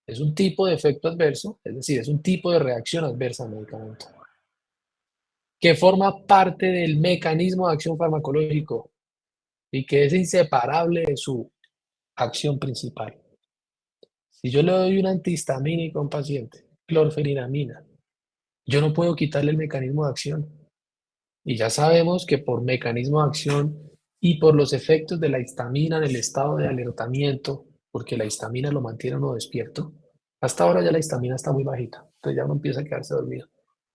Es un tipo de efecto adverso, es decir, es un tipo de reacción adversa al medicamento, que forma parte del mecanismo de acción farmacológico y que es inseparable de su acción principal. Si yo le doy un antihistamínico a un paciente, clorfeniramina, yo no puedo quitarle el mecanismo de acción. Y ya sabemos que por mecanismo de acción y por los efectos de la histamina en el estado de alertamiento, porque la histamina lo mantiene uno despierto, hasta ahora ya la histamina está muy bajita, entonces ya uno empieza a quedarse dormido,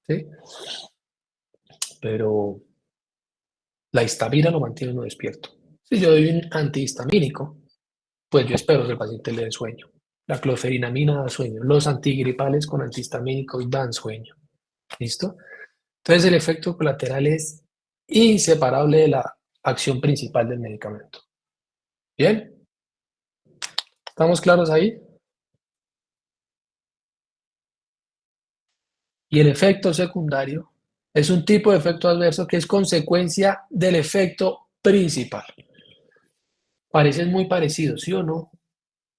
¿sí? Pero la histamina lo mantiene uno despierto. Si yo doy un antihistamínico, pues yo espero que el paciente le dé sueño. La cloferinamina da sueño. Los antigripales con antihistamínicos dan sueño. ¿Listo? Entonces el efecto colateral es inseparable de la acción principal del medicamento. ¿Bien? ¿Estamos claros ahí? Y el efecto secundario es un tipo de efecto adverso que es consecuencia del efecto principal. Parecen muy parecidos, ¿sí o no?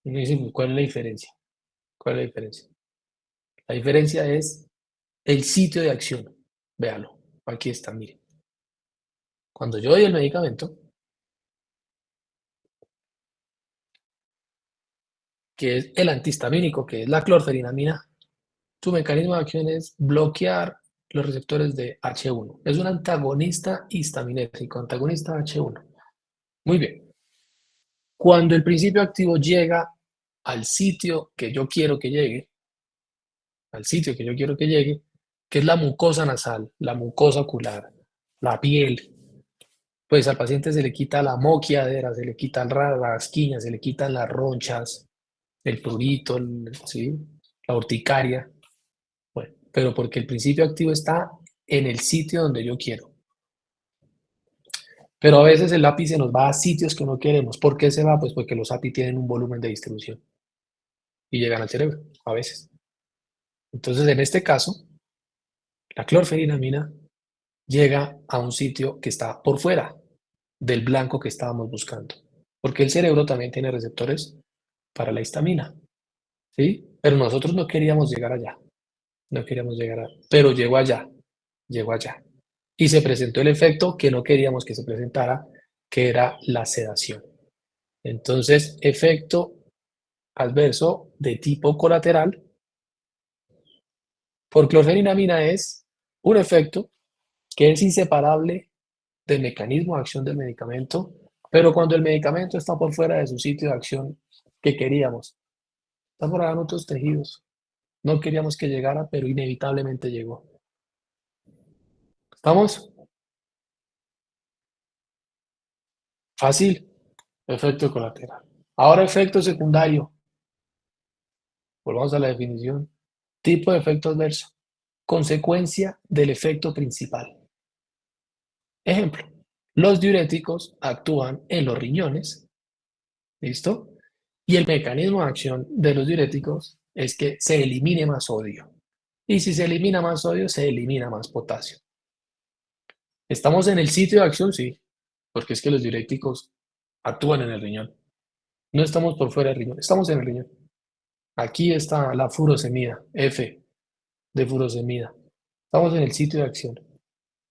Y me dicen, ¿cuál es la diferencia? ¿Cuál es la diferencia? La diferencia es el sitio de acción. Véalo, aquí está, mire. Cuando yo doy el medicamento, que es el antihistamínico, que es la clorferinamina, su mecanismo de acción es bloquear los receptores de H1. Es un antagonista histaminérgico, antagonista H1. Muy bien. Cuando el principio activo llega al sitio que yo quiero que llegue, al sitio que yo quiero que llegue, que es la mucosa nasal, la mucosa ocular, la piel, pues al paciente se le quita la moquiadera, se le quita la asquiña, se le quitan las ronchas, el prurito, ¿sí? La urticaria, bueno, pero porque el principio activo está en el sitio donde yo quiero. Pero a veces el API se nos va a sitios que no queremos. ¿Por qué se va? Pues porque los API tienen un volumen de distribución y llegan al cerebro, a veces. Entonces, en este caso, la clorferinamina llega a un sitio que está por fuera del blanco que estábamos buscando, porque el cerebro también tiene receptores para la histamina, ¿sí? Pero nosotros no queríamos llegar allá, no queríamos llegar allá, pero llegó allá. Y se presentó el efecto que no queríamos que se presentara, que era la sedación. Entonces, efecto adverso de tipo colateral por clorferinamina es un efecto que es inseparable del mecanismo de acción del medicamento, pero cuando el medicamento está por fuera de su sitio de acción que queríamos, está por allá en otros tejidos. No queríamos que llegara, pero inevitablemente llegó. ¿Estamos? Fácil. Efecto colateral. Ahora efecto secundario. Volvamos a la definición. Tipo de efecto adverso. Consecuencia del efecto principal. Ejemplo. Los diuréticos actúan en los riñones. ¿Listo? Y el mecanismo de acción de los diuréticos es que se elimine más sodio. Y si se elimina más sodio, se elimina más potasio. ¿Estamos en el sitio de acción? Sí, porque es que los diuréticos actúan en el riñón. No estamos por fuera del riñón, estamos en el riñón. Aquí está la furosemida, F de furosemida. Estamos en el sitio de acción.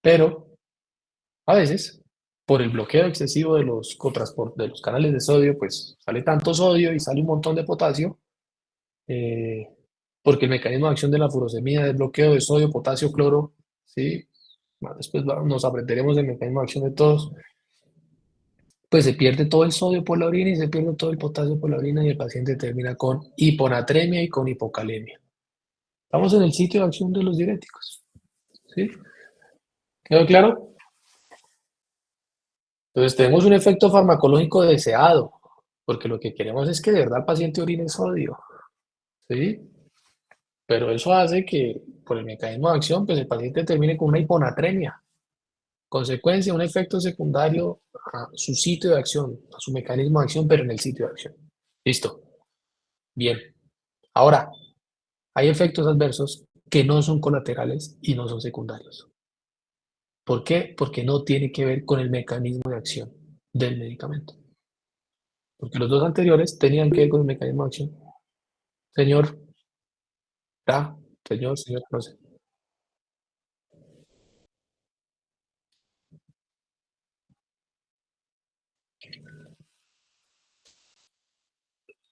Pero a veces, por el bloqueo excesivo de los de los canales de sodio, pues sale tanto sodio y sale un montón de potasio, eh, porque el mecanismo de acción de la furosemida es bloqueo de sodio, potasio, cloro, ¿sí? Después nos aprenderemos el mecanismo de acción de todos. Pues se pierde todo el sodio por la orina y se pierde todo el potasio por la orina y el paciente termina con hiponatremia y con hipocalemia. Estamos en el sitio de acción de los diuréticos, ¿sí? ¿Quedó claro? Entonces tenemos un efecto farmacológico deseado, porque lo que queremos es que de verdad el paciente orine sodio, ¿sí? Pero eso hace que por el mecanismo de acción, pues el paciente termine con una hiponatremia. Consecuencia, un efecto secundario a su sitio de acción, a su mecanismo de acción, pero en el sitio de acción. Listo. Bien. Ahora, hay efectos adversos que no son colaterales y no son secundarios. ¿Por qué? Porque no tiene que ver con el mecanismo de acción del medicamento. Porque los dos anteriores tenían que ver con el mecanismo de acción. Señor, ¿ah? Señor, no sé.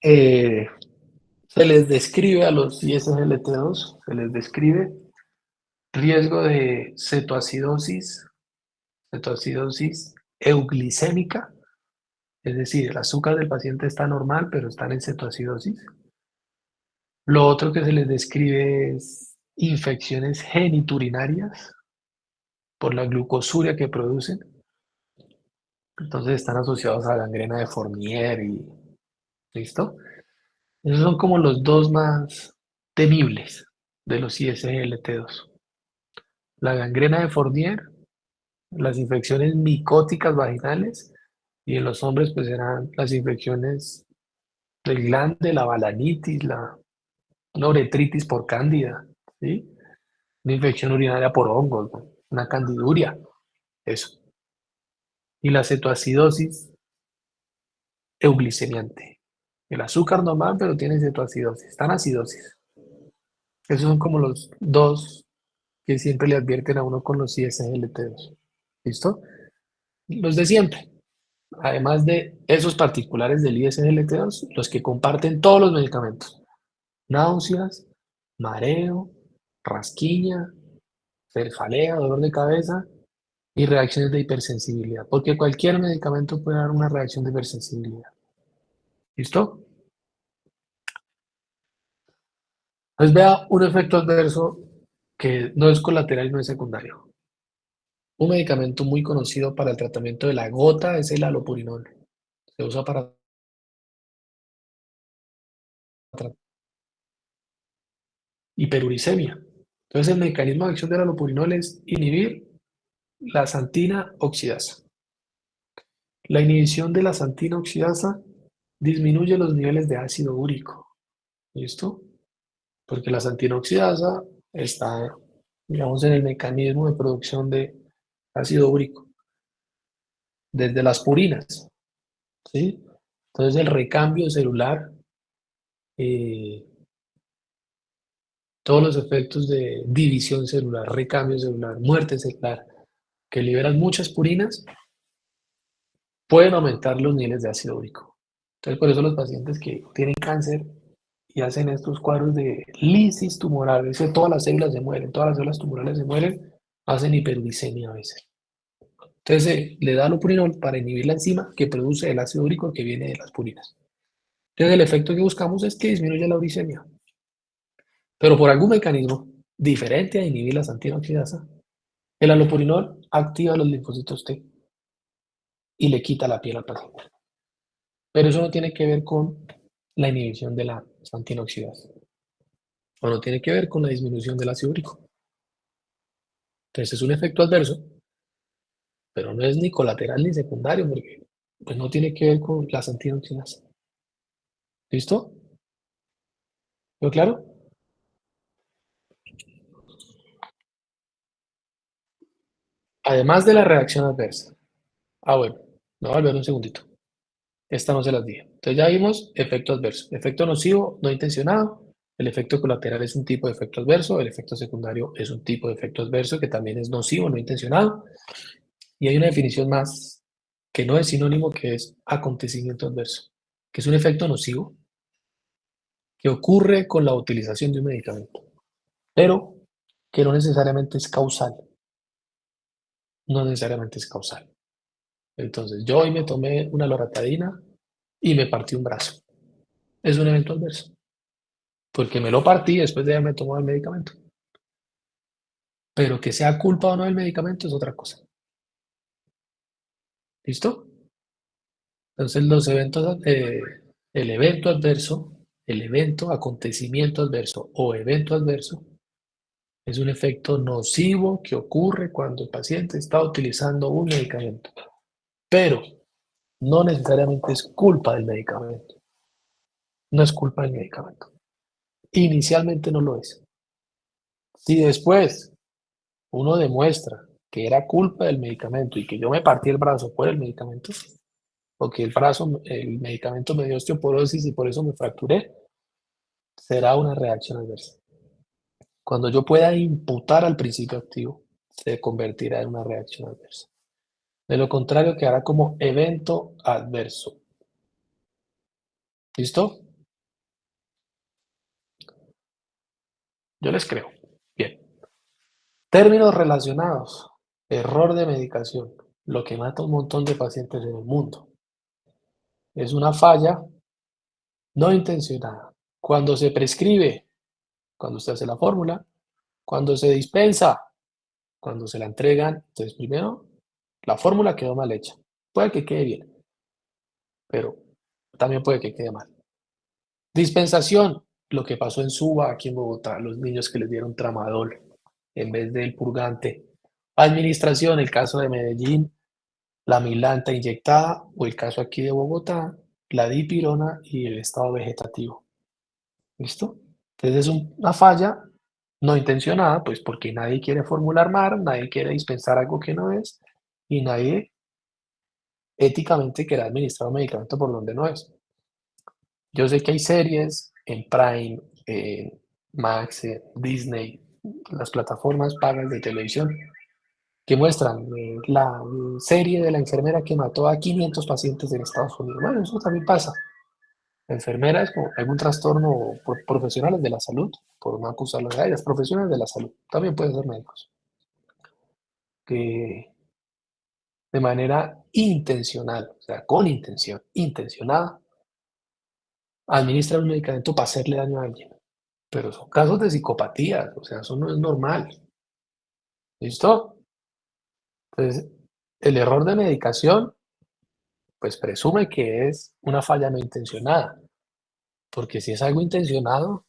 Eh, se les describe a los ISGLT2, se les describe riesgo de cetoacidosis euglicémica, es decir, el azúcar del paciente está normal, pero están en cetoacidosis. Lo otro que se les describe es infecciones geniturinarias por la glucosuria que producen. Entonces están asociados a gangrena de Fournier y ¿listo? Esos son como los dos más temibles de los ISGLT2. la gangrena de Fournier, las infecciones micóticas vaginales, y en los hombres pues eran las infecciones del glande, la balanitis, una uretritis por cándida, ¿sí? Una infección urinaria por hongos, ¿no? Una candiduria, eso. Y la cetoacidosis euglicemiante. El azúcar normal, pero tiene cetoacidosis, están acidosis. Esos son como los dos que siempre le advierten a uno con los ISGLT2. ¿Listo? Los de siempre. Además de esos particulares del ISGLT2, los que comparten todos los medicamentos. Náuseas, mareo, rasquiña, cefalea, dolor de cabeza y reacciones de hipersensibilidad. Porque cualquier medicamento puede dar una reacción de hipersensibilidad. ¿Listo? Entonces vea un efecto adverso que no es colateral y no es secundario. Un medicamento muy conocido para el tratamiento de la gota es el alopurinol. Se usa para tratar hiperuricemia. Entonces el mecanismo de acción del alopurinol es inhibir la xantina oxidasa. La inhibición de la xantina oxidasa disminuye los niveles de ácido úrico. ¿Listo? Porque la xantina oxidasa está, digamos, en el mecanismo de producción de ácido úrico desde las purinas, ¿sí? Entonces el recambio celular, eh, todos los efectos de división celular, recambio celular, muerte celular, que liberan muchas purinas, pueden aumentar los niveles de ácido úrico. Entonces por eso los pacientes que tienen cáncer y hacen estos cuadros de lisis tumoral, es que todas las células se mueren, todas las células tumorales se mueren, hacen hiperuricemia a veces. Entonces le da alopurinol para inhibir la enzima que produce el ácido úrico que viene de las purinas. Entonces el efecto que buscamos es que disminuya la uricemia, pero por algún mecanismo diferente a inhibir la xantina oxidasa, el alopurinol activa los linfocitos T y le quita la piel al paciente. Pero eso no tiene que ver con la inhibición de la xantina oxidasa, o no tiene que ver con la disminución del ácido úrico. Entonces es un efecto adverso, pero no es ni colateral ni secundario, porque pues, no tiene que ver con la xantina oxidasa. ¿Listo? ¿Quedó claro? Además de la reacción adversa. Bueno, me voy a volver un segundito. Esta no se las dije. Entonces ya vimos efecto adverso. Efecto nocivo no intencionado. El efecto colateral es un tipo de efecto adverso. El efecto secundario es un tipo de efecto adverso que también es nocivo, no intencionado. Y hay una definición más que no es sinónimo, que es acontecimiento adverso, que es un efecto nocivo que ocurre con la utilización de un medicamento, pero que no necesariamente es causal. No necesariamente es causal. Entonces, yo hoy me tomé una loratadina y me partí un brazo. Es un evento adverso, porque me lo partí después de haberme tomado el medicamento. Pero que sea culpa o no del medicamento es otra cosa. ¿Listo? Entonces, los eventos, el evento adverso, el evento, acontecimiento adverso o evento adverso, es un efecto nocivo que ocurre cuando el paciente está utilizando un medicamento, pero no necesariamente es culpa del medicamento. No es culpa del medicamento. Inicialmente no lo es. Si después uno demuestra que era culpa del medicamento y que yo me partí el brazo por el medicamento, o que el medicamento me dio osteoporosis y por eso me fracturé, será una reacción adversa. Cuando yo pueda imputar al principio activo, se convertirá en una reacción adversa. De lo contrario, quedará como evento adverso. ¿Listo? Yo les creo. Bien. Términos relacionados. Error de medicación. Lo que mata a un montón de pacientes en el mundo. Es una falla no intencionada. Cuando se prescribe, cuando usted hace la fórmula, cuando se dispensa, cuando se la entregan. Entonces, primero, la fórmula quedó mal hecha. Puede que quede bien, pero también puede que quede mal. Dispensación, lo que pasó en Suba, aquí en Bogotá, los niños que les dieron tramadol. en vez del purgante. Administración, el caso de Medellín, la milanta inyectada, o el caso aquí de Bogotá, la dipirona y el estado vegetativo. ¿Listo? Entonces es una falla no intencionada, pues porque nadie quiere formular mal, nadie quiere dispensar algo que no es, y nadie éticamente quiere administrar un medicamento por donde no es. Yo sé que hay series en Prime, en Max, en Disney, las plataformas pagas de televisión, que muestran la serie de la enfermera que mató a 500 pacientes en Estados Unidos. Bueno, eso también pasa. La enfermera es como algún trastorno por profesionales de la salud, por no acusarlos a ellas, profesionales de la salud, también pueden ser médicos, que de manera intencional, o sea, con intención, intencionada, administran un medicamento para hacerle daño a alguien. Pero son casos de psicopatía, o sea, eso no es normal. ¿Listo? Entonces, el error de medicación, pues presume que es una falla no intencionada, porque si es algo intencionado,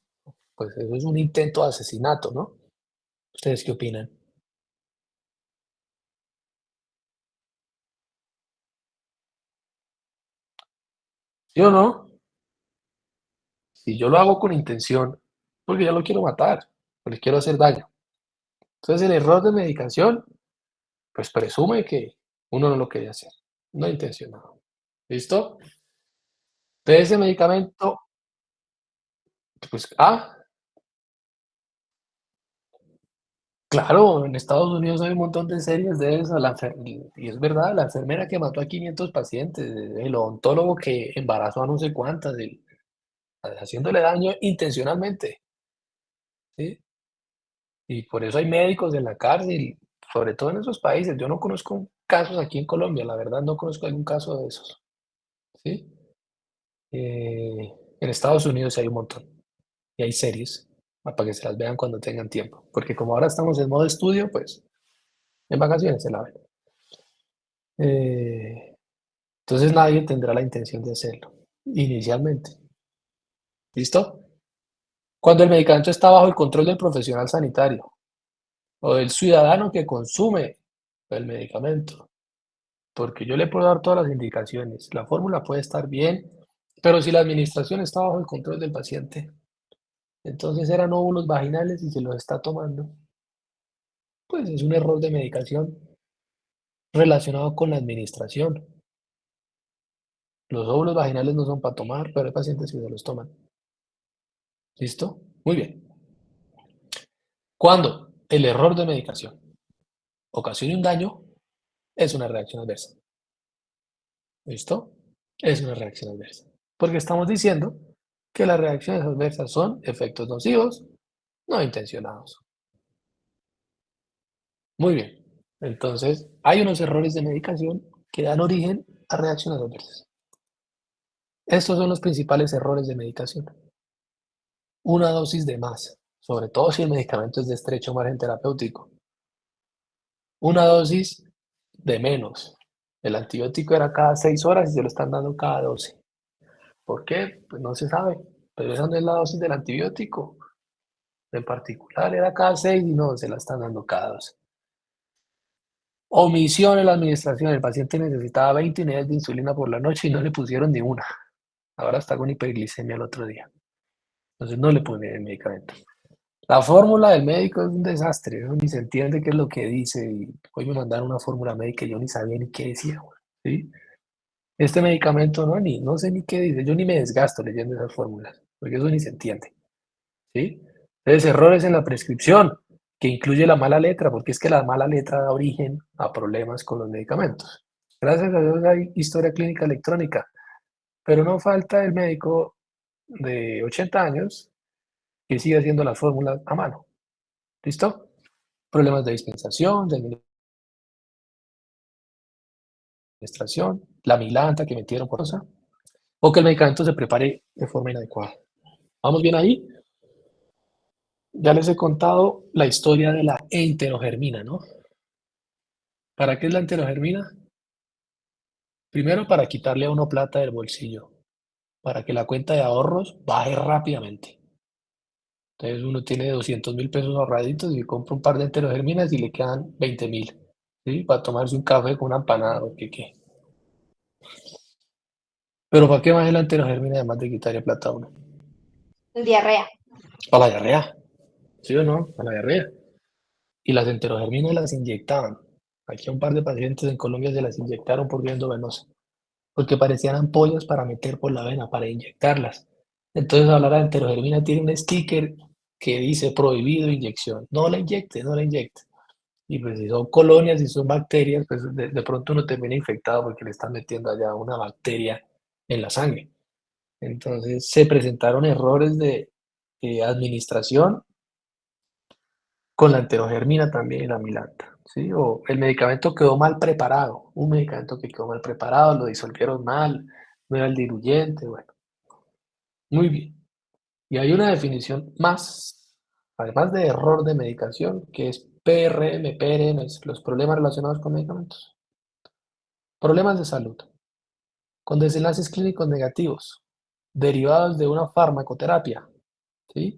pues eso es un intento de asesinato, ¿no? ¿Ustedes qué opinan? ¿Sí o no? Si yo lo hago con intención, porque ya lo quiero matar, porque quiero hacer daño. Entonces, el error de medicación, pues presume que uno no lo quería hacer, no intencionado. ¿Listo? De ese medicamento, pues, claro, en Estados Unidos hay un montón de series de eso, y es verdad, la enfermera que mató a 500 pacientes, el odontólogo que embarazó a no sé cuántas, haciéndole daño intencionalmente, ¿sí? Y por eso hay médicos en la cárcel, sobre todo en esos países. Yo no conozco casos aquí en Colombia, la verdad no conozco algún caso de esos, ¿sí? En Estados Unidos hay un montón y hay series para que se las vean cuando tengan tiempo, porque como ahora estamos en modo estudio, pues en vacaciones se la ven. Eh, entonces nadie tendrá la intención de hacerlo inicialmente. ¿Listo? Cuando el medicamento está bajo el control del profesional sanitario o del ciudadano que consume el medicamento, porque yo le puedo dar todas las indicaciones, la fórmula puede estar bien, pero si la administración está bajo el control del paciente, entonces eran óvulos vaginales y se los está tomando, pues es un error de medicación relacionado con la administración. Los óvulos vaginales no son para tomar, pero hay pacientes que se los toman. ¿Listo? Muy bien. Cuando el error de medicación ocasiona un daño, es una reacción adversa. ¿Listo? Es una reacción adversa. Porque estamos diciendo que las reacciones adversas son efectos nocivos no intencionados. Muy bien. Entonces, hay unos errores de medicación que dan origen a reacciones adversas. Estos son los principales errores de medicación. Una dosis de más, sobre todo si el medicamento es de estrecho margen terapéutico. Una dosis de menos. El antibiótico era cada 6 horas y se lo están dando cada 12. ¿Por qué? Pues no se sabe. Pero esa no es la dosis del antibiótico. En particular era cada 6 y no, se la están dando cada 12. Omisión en la administración. El paciente necesitaba 20 unidades de insulina por la noche y no le pusieron ni una. Ahora está con hiperglicemia el otro día. Entonces no le ponen el medicamento. La fórmula del médico es un desastre. ¿No? Ni se entiende qué es lo que dice. Y hoy me mandaron una fórmula médica y yo ni sabía ni qué decía. ¿Sí? Este medicamento no sé ni qué dice. Yo ni me desgasto leyendo esas fórmulas. Porque eso ni se entiende. ¿Sí? Entonces, errores en la prescripción, que incluye la mala letra, porque es que la mala letra da origen a problemas con los medicamentos. Gracias a Dios hay historia clínica electrónica, pero no falta el médico de 80 años que sigue haciendo las fórmulas a mano. ¿Listo? Problemas de dispensación, de administración, la milanta que metieron por cosa, o que el medicamento se prepare de forma inadecuada. ¿Vamos bien ahí? Ya les he contado la historia de la enterogermina, ¿no? ¿Para qué es la enterogermina? Primero, para quitarle a uno plata del bolsillo, para que la cuenta de ahorros baje rápidamente. Entonces uno tiene 200.000 pesos ahorraditos y compra un par de enterogerminas y le quedan 20.000, ¿sí? Para tomarse un café con una empanada o qué. Pero ¿para qué más es la enterogermina además de quitarle plata a uno? Diarrea. Para la diarrea, ¿sí o no? Para la diarrea. Y las enterogerminas las inyectaban. Aquí a un par de pacientes en Colombia se las inyectaron por vía endovenosa, porque parecían ampollas para meter por la vena, para inyectarlas. Entonces ahora la enterogermina tiene un sticker que dice prohibido inyección. No la inyecte, no la inyecte. Y pues si son colonias, si son bacterias, pues de pronto uno termina infectado porque le están metiendo allá una bacteria en la sangre. Entonces se presentaron errores de administración con la enterogermina también y la milanta, ¿sí? O el medicamento quedó mal preparado, un medicamento que quedó mal preparado, lo disolvieron mal, no era el diluyente, bueno, muy bien. Y hay una definición más, además de error de medicación, que es PRM, PRM, los problemas relacionados con medicamentos. Problemas de salud, con desenlaces clínicos negativos, derivados de una farmacoterapia, ¿sí?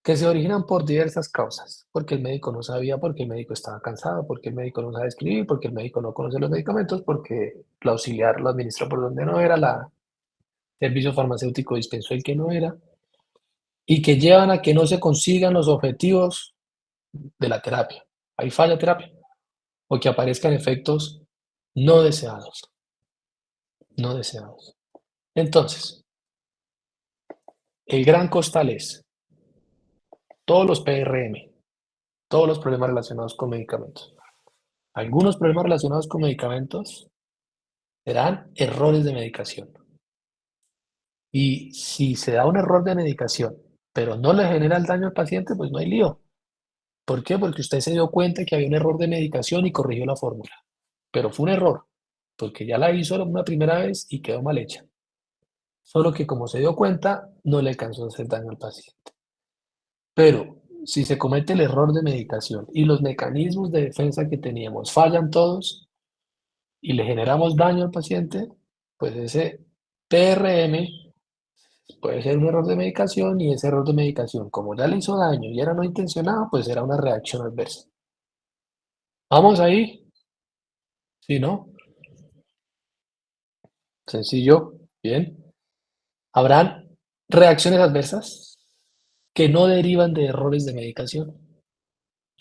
Que se originan por diversas causas, porque el médico no sabía, porque el médico estaba cansado, porque el médico no sabe escribir, porque el médico no conoce los medicamentos, porque la auxiliar lo administró por donde no era, la servicio farmacéutico dispensó el que no era, y que llevan a que no se consigan los objetivos de la terapia. Ahí falla terapia, o que aparezcan efectos no deseados, no deseados. Entonces, el gran costal es todos los PRM, todos los problemas relacionados con medicamentos. Algunos problemas relacionados con medicamentos serán errores de medicación. Y si se da un error de medicación, pero no le genera el daño al paciente, pues no hay lío. ¿Por qué? Porque usted se dio cuenta que había un error de medicación y corrigió la fórmula. Pero fue un error, porque ya la hizo una primera vez y quedó mal hecha. Solo que como se dio cuenta, no le alcanzó a hacer daño al paciente. Pero si se comete el error de medicación y los mecanismos de defensa que teníamos fallan todos y le generamos daño al paciente, pues ese PRM puede ser un error de medicación y ese error de medicación, como ya le hizo daño y era no intencionado, pues era una reacción adversa. ¿Vamos ahí? ¿Sí, no? Sencillo. Bien. Habrán reacciones adversas que no derivan de errores de medicación.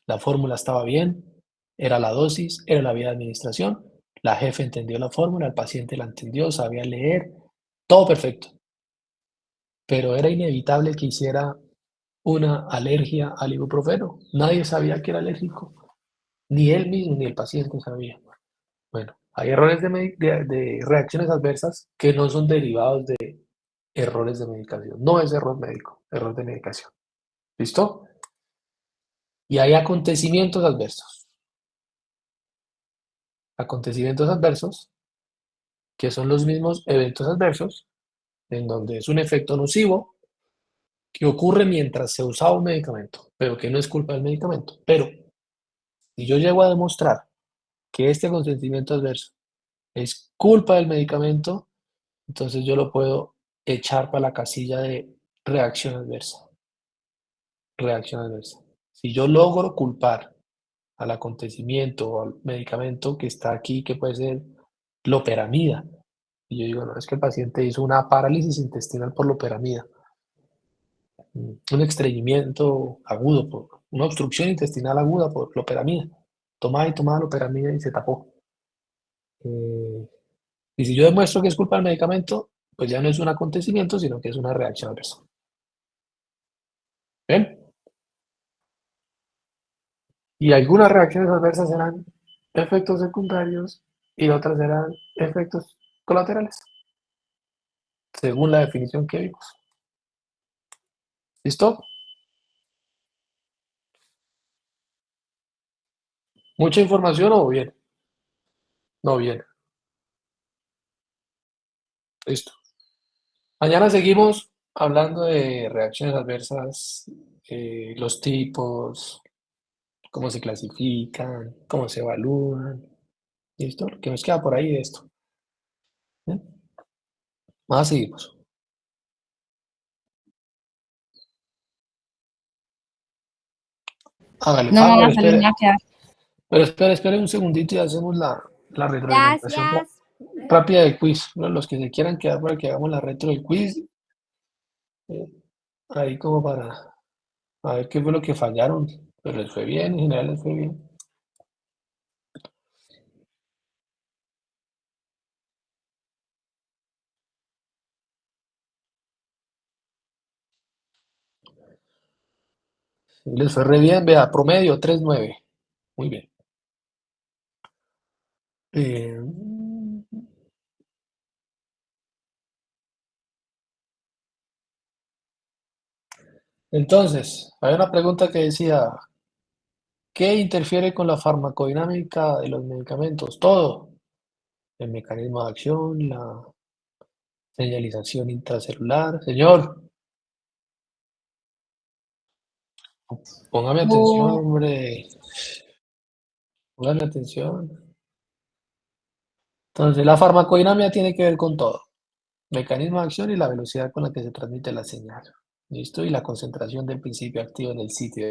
La fórmula estaba bien, era la dosis, era la vía de administración, la jefe entendió la fórmula, el paciente la entendió, sabía leer, todo perfecto. Pero era inevitable que hiciera una alergia al ibuprofeno. Nadie sabía que era alérgico, ni él mismo ni el paciente sabía. Bueno, hay errores de reacciones adversas que no son derivados de errores de medicación. No es error médico, error de medicación. ¿Listo? Y hay acontecimientos adversos. Acontecimientos adversos que son los mismos eventos adversos en donde es un efecto nocivo que ocurre mientras se usaba un medicamento, pero que no es culpa del medicamento. Pero si yo llego a demostrar que este acontecimiento adverso es culpa del medicamento, entonces yo lo puedo echar para la casilla de reacción adversa. Reacción adversa. Si yo logro culpar al acontecimiento o al medicamento que está aquí, que puede ser loperamida, y yo digo, no, es que el paciente hizo una parálisis intestinal por loperamida, un estreñimiento agudo, por una obstrucción intestinal aguda por loperamida. Tomaba y tomaba loperamida y se tapó. Eh, Y si yo demuestro que es culpa del medicamento, pues ya no es un acontecimiento, sino que es una reacción adversa. ¿Bien? Y algunas reacciones adversas serán efectos secundarios y otras serán efectos colaterales, según la definición que vimos. ¿Listo? ¿Mucha información o bien? No, bien. Listo. Mañana seguimos hablando de reacciones adversas, los tipos, cómo se clasifican, cómo se evalúan. ¿Listo? ¿Qué nos queda por ahí de esto? ¿Bien? Más seguimos. Hágale, No me van pero a salir espere, ni a quedar. espere un segundito y hacemos la retroalimentación Gracias. rápida del quiz. ¿No? Los que se quieran quedar para que hagamos la retro del quiz, eh, ahí como para a ver qué fue lo que fallaron. Pero les fue bien, en general les fue bien. Sí, les fue re bien, vea, promedio 3.9. Muy bien. Eh, entonces, hay una pregunta que decía, ¿qué interfiere con la farmacodinámica de los medicamentos? Todo. El mecanismo de acción, la señalización intracelular. Señor, póngame atención, Oh, hombre. Póngame atención. Entonces, la farmacodinámica tiene que ver con todo. Mecanismo de acción y la velocidad con la que se transmite la señal. ¿Listo? Y la concentración del principio activo en el sitio.